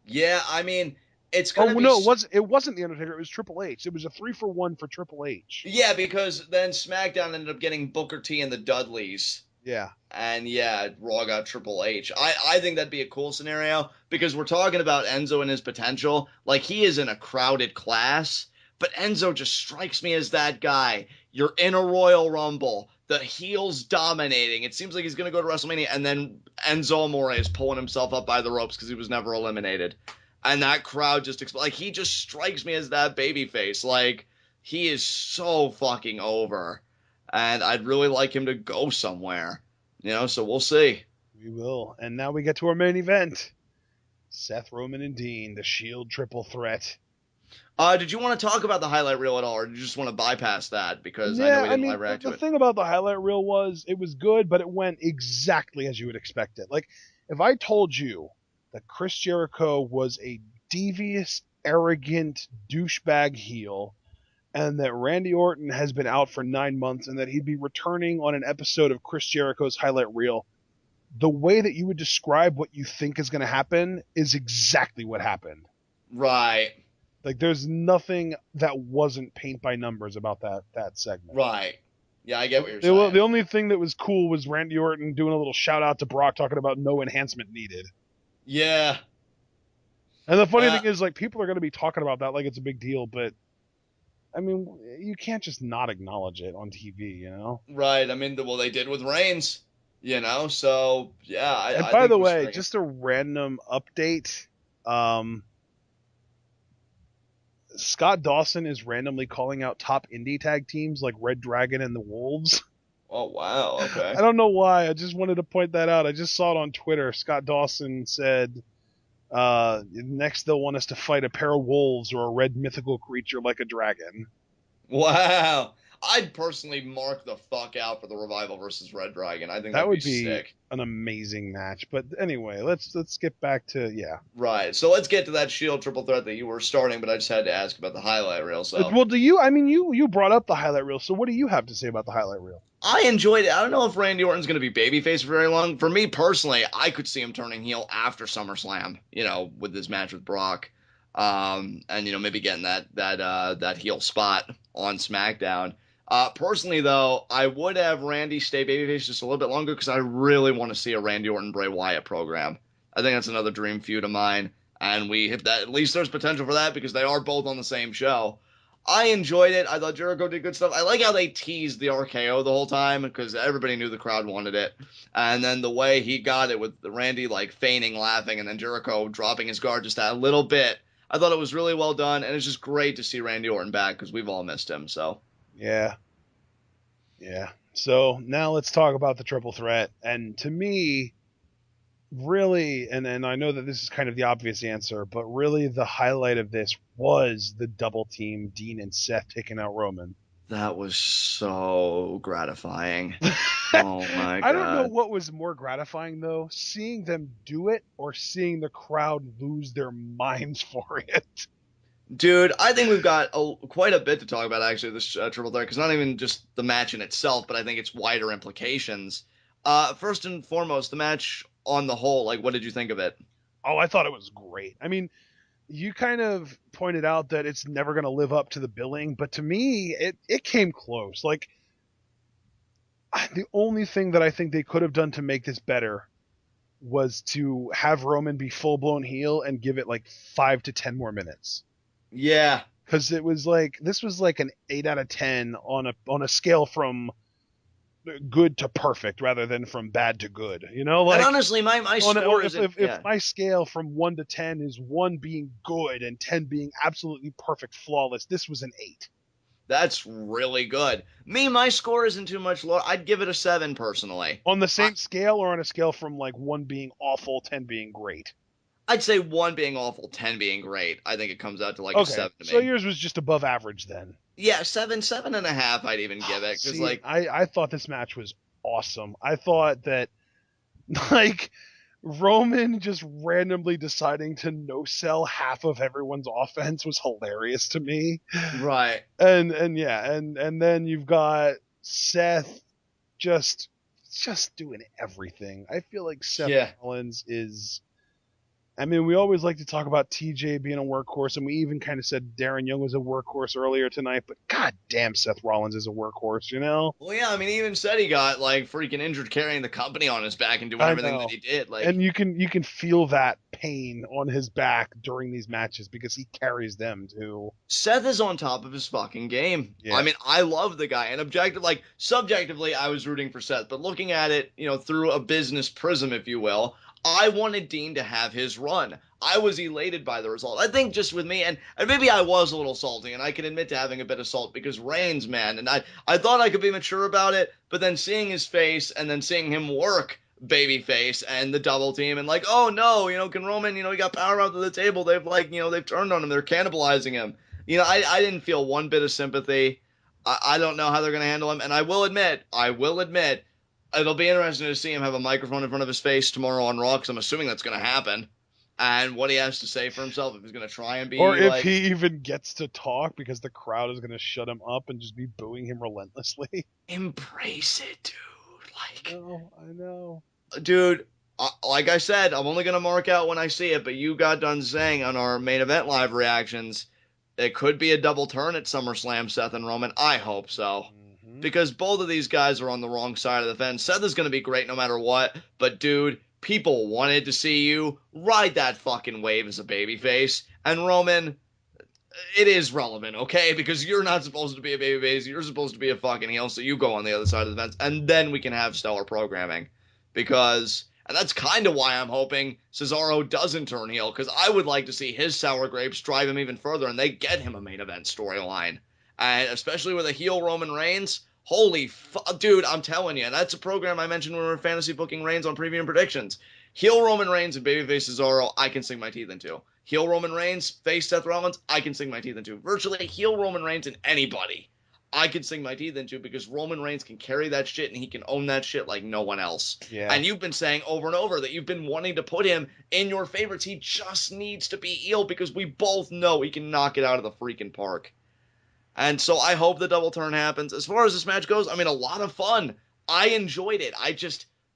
Yeah, I mean, it's Oh gonna be. no, it wasn't the Undertaker. It was Triple H. It was a 3-for-1 for Triple H. Yeah, because then SmackDown ended up getting Booker T and the Dudleys. Yeah. And yeah, Raw got Triple H. I think that'd be a cool scenario because we're talking about Enzo and his potential. Like, he is in a crowded class, but Enzo just strikes me as that guy. You're in a Royal Rumble. The heel's dominating. It seems like he's going to go to WrestleMania, and then Enzo Amore is pulling himself up by the ropes because he was never eliminated. And that crowd just like, he just strikes me as that babyface. Like, he is so fucking over. And I'd really like him to go somewhere. So we'll see. We will. And now we get to our main event. Seth, Roman, and Dean, the Shield triple threat. Did you want to talk about the highlight reel at all, or did you just want to bypass that because I know Yeah, we I didn't mean, live the, react to the it? thing about the highlight reel was it was good, but it went exactly as you would expect it. Like, if I told you that Chris Jericho was a devious, arrogant douchebag heel, and that Randy Orton has been out for 9 months, and that he'd be returning on an episode of Chris Jericho's highlight reel, the way that you would describe what you think is going to happen is exactly what happened. Right, Like, there's nothing that wasn't paint by numbers about that segment. right. Yeah, I get what you're The saying. only thing that was cool was Randy Orton doing a little shout out to Brock, talking about no enhancement needed. Yeah. And the funny Uh, thing is, like, people are going to be talking about that like it's a big deal, but I mean, you can't just not acknowledge it on TV. right. I mean, well, they did with Reigns, So yeah, And I by think the it was way, strange. just a random update. Um, Scott Dawson is randomly calling out top indie tag teams like Red Dragon and the Wolves. Oh wow. I Okay. don't know why. I just wanted to point that out. I just saw it on Twitter. Scott Dawson said, next they'll want us to fight a pair of wolves or a red mythical creature like a dragon. Wow. I'd personally mark the fuck out for the Revival versus Red Dragon. I think That that'd be would be sick. an amazing match. But anyway, let's get back to, yeah. Right. So let's get to that Shield triple threat that you were starting, but I just had to ask about the highlight reel. So Well, you brought up the highlight reel, so what do you have to say about the highlight reel? I enjoyed it. I don't know if Randy Orton's going to be babyface for very long. For me personally, I could see him turning heel after SummerSlam, with this match with Brock. And maybe getting that heel spot on SmackDown. Personally though, I would have Randy stay babyface just a little bit longer because I really want to see a Randy Orton Bray Wyatt program. I think that's another dream feud of mine, and we hit that. At least there's potential for that because they are both on the same show. I enjoyed it. I thought Jericho did good stuff. I like how they teased the RKO the whole time because everybody knew the crowd wanted it. And then the way he got it with Randy like feigning laughing and then Jericho dropping his guard just that little bit. I thought it was really well done, and it's just great to see Randy Orton back because we've all missed him. So Yeah. Yeah. So now let's talk about the triple threat. And to me, really, and I know that this is kind of the obvious answer, but really the highlight of this was the double team Dean and Seth taking out Roman. That was so gratifying. Oh my I don't know god. what was more gratifying though, seeing them do it or seeing the crowd lose their minds for it. Dude, I think we've got quite a bit to talk about actually this triple threat because not even just the match in itself, but I think it's wider implications. First and foremost, the match on the whole, like, what did you think of it? Oh, I thought it was great. I mean, you kind of pointed out that it's never going to live up to the billing, but to me, it came close. Like the only thing that I think they could have done to make this better was to have Roman be full blown heel and give it like 5 to 10 more minutes. Yeah, Because it was like this was like an 8 out of 10 on a scale from good to perfect rather than from bad to good. You know, and like honestly, my on score isn't. if Yeah, my scale from 1 to 10 is 1 being good and 10 being absolutely perfect, flawless, this was an 8. that's really good. My score isn't too much lower. I'd give it a 7 personally. On the I, same scale or on a scale from like 1 being awful, 10 being great. I'd say 1 being awful, 10 being great. I think it comes out to like a Okay, 7 to so me. yours was just above average then. Yeah, 7, 7.5. I'd even give it because See, like I thought this match was awesome. I thought that like Roman just randomly deciding to no sell half of everyone's offense was hilarious to me. right. And yeah, and then you've got Seth just doing everything. I feel like Seth Yeah. Rollins is, I mean, we always like to talk about TJ being a workhorse, and we even kind of said Darren Young was a workhorse earlier tonight, but god damn, Seth Rollins is a workhorse, you know? Well, yeah, I mean, he even said he got like freaking injured carrying the company on his back and doing I everything that know. he did. Like, And you can feel that pain on his back during these matches because he carries them too. Seth is on top of his fucking game. I Yeah. mean, I love the guy, and subjectively, I was rooting for Seth, but looking at it, through a business prism, if you will, I wanted Dean to have his run. I was elated by the result. I think just with me, and maybe I was a little salty, and I can admit to having a bit of salt because Reigns, man, and I thought I could be mature about it, but then seeing his face and then seeing him work babyface and the double team and like, oh no, can Roman, he got power out to the table. They've like, they've turned on him. They're cannibalizing him. I didn't feel one bit of sympathy. I don't know how they're going to handle him. And I will admit, it'll be interesting to see him have a microphone in front of his face tomorrow on Raw because I'm assuming that's going to happen. And what he has to say for himself, if he's going to try and Or be if like, he even gets to talk because the crowd is going to shut him up and just be booing him relentlessly. embrace it, dude. Like, I know. dude, like I said, I'm only going to mark out when I see it, but you got done saying on our main event live reactions, it could be a double turn at SummerSlam, Seth and Roman. I hope so. Hmm. Because both of these guys are on the wrong side of the fence. Seth is going to be great no matter what, but dude, people wanted to see you ride that fucking wave as a babyface. And Roman, it is relevant, okay? Because you're not supposed to be a babyface. You're supposed to be a fucking heel, so you go on the other side of the fence, and then we can have stellar programming. Because, and that's kind of why I'm hoping Cesaro doesn't turn heel, because I would like to see his sour grapes drive him even further, and they get him a main event storyline. And especially with a heel Roman Reigns, holy fuck, dude, I'm telling you, that's a program I mentioned when we were fantasy booking Reigns on preview and predictions. Heel Roman Reigns and babyface Cesaro, I can sink my teeth into. Heel Roman Reigns, face Seth Rollins, I can sink my teeth into. Virtually heel Roman Reigns and anybody, I can sink my teeth into because Roman Reigns can carry that shit and he can own that shit like no one else. Yeah. And you've been saying over and over that you've been wanting to put him in your favorites. He just needs to be heel because we both know he can knock it out of the freaking park. And so I hope the double turn happens. As far as this match goes, I mean, a lot of fun. I enjoyed it.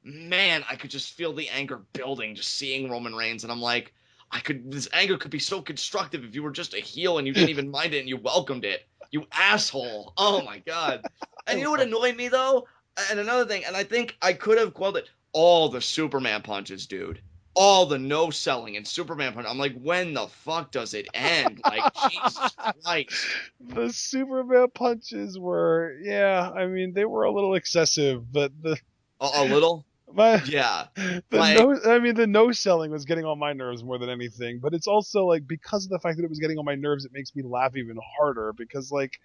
Man, I could just feel the anger building just seeing Roman Reigns. And I'm like, this anger could be so constructive if you were just a heel and you didn't even mind it and you welcomed it. You asshole. Oh my God. I And you know what love annoyed me though? And another thing, and I think I could have quelled it. All the Superman punches, dude. All the no selling and Superman punch. I'm like, when the fuck does it end? Like, Jesus Christ. the Superman punches were, yeah, I mean, they were a little excessive, but A little? my Yeah. the Like, no, I mean, the no selling was getting on my nerves more than anything. But it's also like because of the fact that it was getting on my nerves, it makes me laugh even harder because like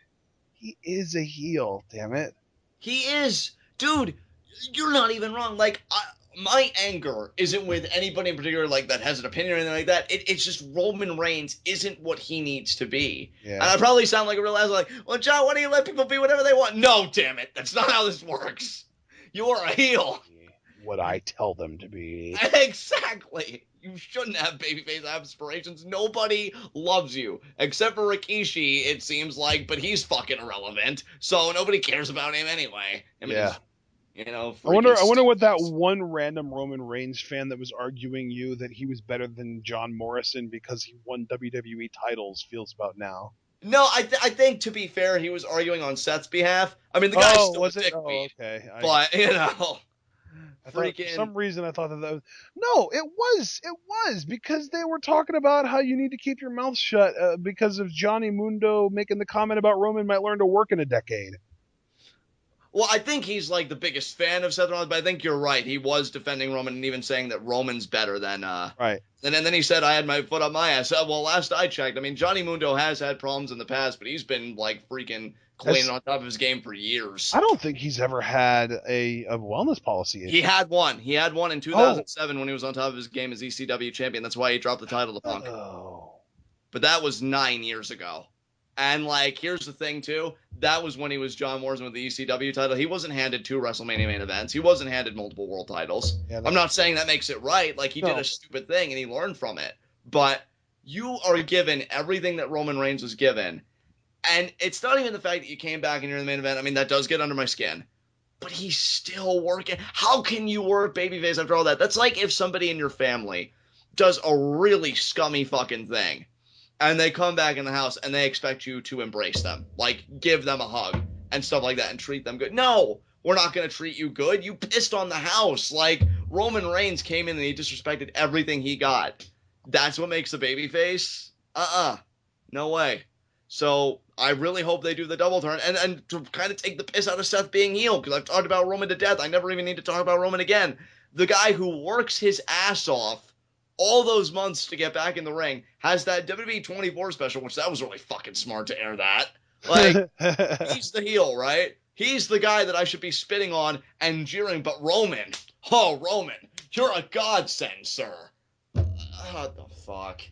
he is a heel, damn it. He is. Dude, you're not even wrong. Like, my anger isn't with anybody in particular, like, that has an opinion or anything like that. It's just Roman Reigns isn't what he needs to be. And Yeah. I probably sound like a real asshole, like, well, John, why do you let people be whatever they want? No, damn it. That's not how this works. You are a heel. What I tell them to be. Exactly. You shouldn't have babyface aspirations. Nobody loves you except for Rikishi, it seems like, but he's fucking irrelevant. So nobody cares about him anyway. I mean, Yeah. his, I freaking wonder what that stupid. one random Roman Reigns fan that was arguing you that he was better than John Morrison because he won WWE titles feels about now. No, I think to be fair, he was arguing on Seth's behalf. I mean, the guy's Oh, still a was it? dick Oh, beat, okay. but I thought for freaking some reason I thought that was no. It was because they were talking about how you need to keep your mouth shut because of Johnny Mundo making the comment about Roman might learn to work in a decade. Well, I think he's like the biggest fan of Seth Rollins, but I think you're right. He was defending Roman and even saying that Roman's better than Right. and then he said I had my foot up my ass. Well, last I checked, I mean Johnny Mundo has had problems in the past, but he's been like freaking clean As on top of his game for I years. don't think he's ever had a wellness policy He issue. had one. He had one in Oh. 2007 when he was on top of his game as ECW champion. That's why he dropped the title to Punk. Oh. But that was 9 years ago. And like, here's the thing too. That was when he was John Morrison with the ECW title. He wasn't handed 2 WrestleMania main events. He wasn't handed multiple world titles. Yeah, I'm that's not saying that makes it right. Like he did a no. stupid thing and he learned from it. But you are given everything that Roman Reigns was given. And it's not even the fact that you came back and you're in the main event. I mean, that does get under my skin. But he's still working. How can you work babyface after all that? That's like if somebody in your family does a really scummy fucking thing and they come back in the house and they expect you to embrace them, like give them a hug and stuff like that and treat them good. No, we're not going to treat you good. You pissed on the house. Like Roman Reigns came in and he disrespected everything he got. That's what makes a babyface? No way. So I really hope they do the double turn and to kind of take the piss out of Seth being heel because I've talked about Roman to death. I never even need to talk about Roman again. The guy who works his ass off all those months to get back in the ring has that WWE 24 special, which that was really fucking smart to air that. Like, he's the heel, right? He's the guy that I should be spitting on and jeering, but Roman, oh, Roman, you're a godsend, sir. What the fuck?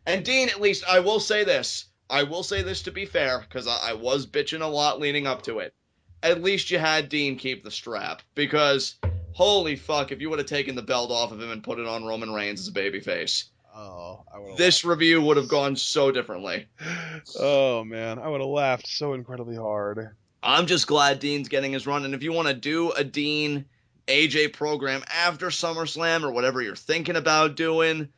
And Dean, at least, I will say this. I will say this to be fair, because I was bitching a lot leading up to it. At least you had Dean keep the strap, because holy fuck, if you would have taken the belt off of him and put it on Roman Reigns as a babyface, Oh, I would have this review would have gone so differently. laughed. Oh man, I would have laughed so incredibly hard. I'm just glad Dean's getting his run, and if you want to do a Dean AJ program after SummerSlam or whatever you're thinking about doing,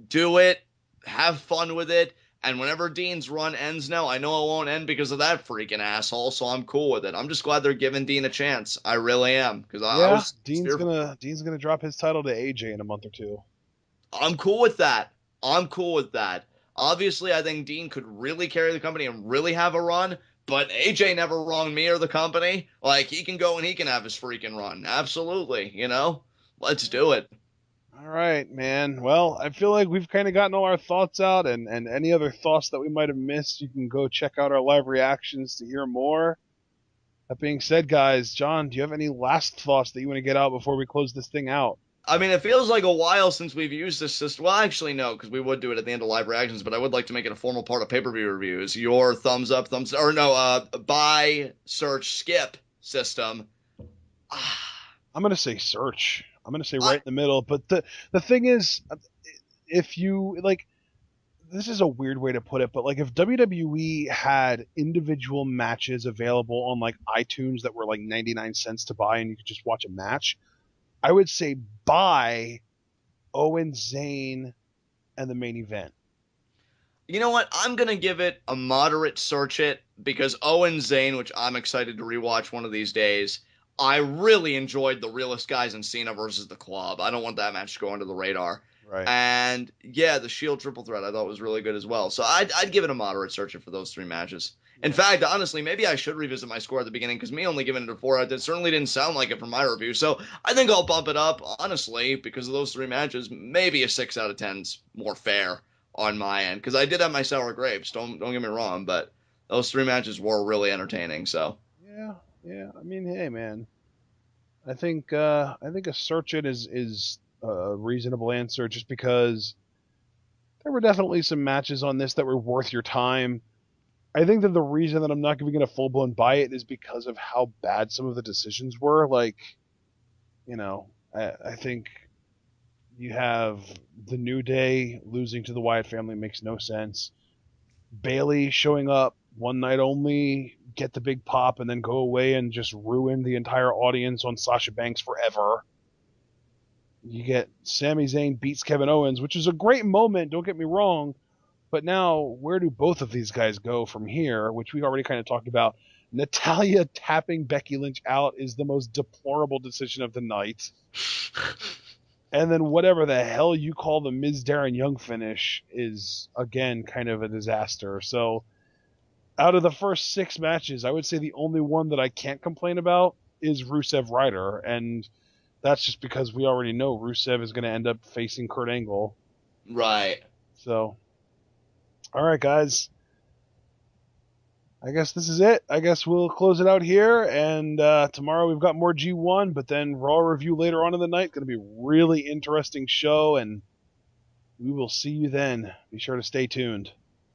do it, have fun with it, and whenever Dean's run ends now, I know it won't end because of that freaking asshole, so I'm cool with it. I'm just glad they're giving Dean a chance. I really am, because I Yeah, was fearful. Dean's gonna drop his title to AJ in a month or two. I'm cool with that. I'm cool with that. Obviously, I think Dean could really carry the company and really have a run, but AJ never wronged me or the company. Like, he can go and he can have his freaking run. Absolutely. Let's do it. All right, man. Well, I feel like we've kind of gotten all our thoughts out, and any other thoughts that we might have missed, you can go check out our live reactions to hear more. That being said, guys, John, do you have any last thoughts that you want to get out before we close this thing out? I mean, it feels like a while since we've used this system. Well, actually, no, because we would do it at the end of live reactions, but I would like to make it a formal part of pay-per-view reviews. Your thumbs up, or no, buy, search, skip system. I'm gonna say search. I'm gonna say I, right in the middle. But the thing is, if you like, this is a weird way to put it, but like if WWE had individual matches available on like iTunes that were like 99 cents to buy and you could just watch a match, I would say buy Owen Zane and the main event. You know what? I'm gonna give it a moderate search it because Owen Zane, which I'm excited to rewatch one of these days. I really enjoyed the realest guys in Cena versus the Club. I don't want that match to go under the radar. Right. And yeah, the Shield triple threat I thought was really good as well. So I'd give it a moderate search it for those 3 matches. In Yeah. fact, honestly, maybe I should revisit my score at the beginning because me only giving it a 4 out, it certainly didn't sound like it from my review. So I think I'll bump it up, honestly, because of those 3 matches. Maybe a 6 out of 10's more fair on my end because I did have my sour grapes. Don't get me wrong, but those 3 matches were really entertaining. So Yeah. Yeah, I mean, hey, man, I think a search it is a reasonable answer, just because there were definitely some matches on this that were worth your time. I think that the reason that I'm not giving it a full blown buy it is because of how bad some of the decisions were. Like, I think you have the New Day losing to the Wyatt family makes no sense. Bailey showing up one night only, get the big pop, and then go away and just ruin the entire audience on Sasha Banks forever. You get Sami Zayn beats Kevin Owens, which is a great moment, don't get me wrong, but now where do both of these guys go from here, which we already kind of talked about. Natalia tapping Becky Lynch out is the most deplorable decision of the night. And then whatever the hell you call the Miz Darren Young finish is, again, kind of a disaster. So out of the first 6 matches, I would say the only one that I can't complain about is Rusev Ryder, and that's just because we already know Rusev is going to end up facing Kurt Angle. Right. So, all right, guys. I guess this is it. I guess we'll close it out here, and tomorrow we've got more G1, but then Raw review later on in the night. Going to be a really interesting show, and we will see you then. Be sure to stay tuned.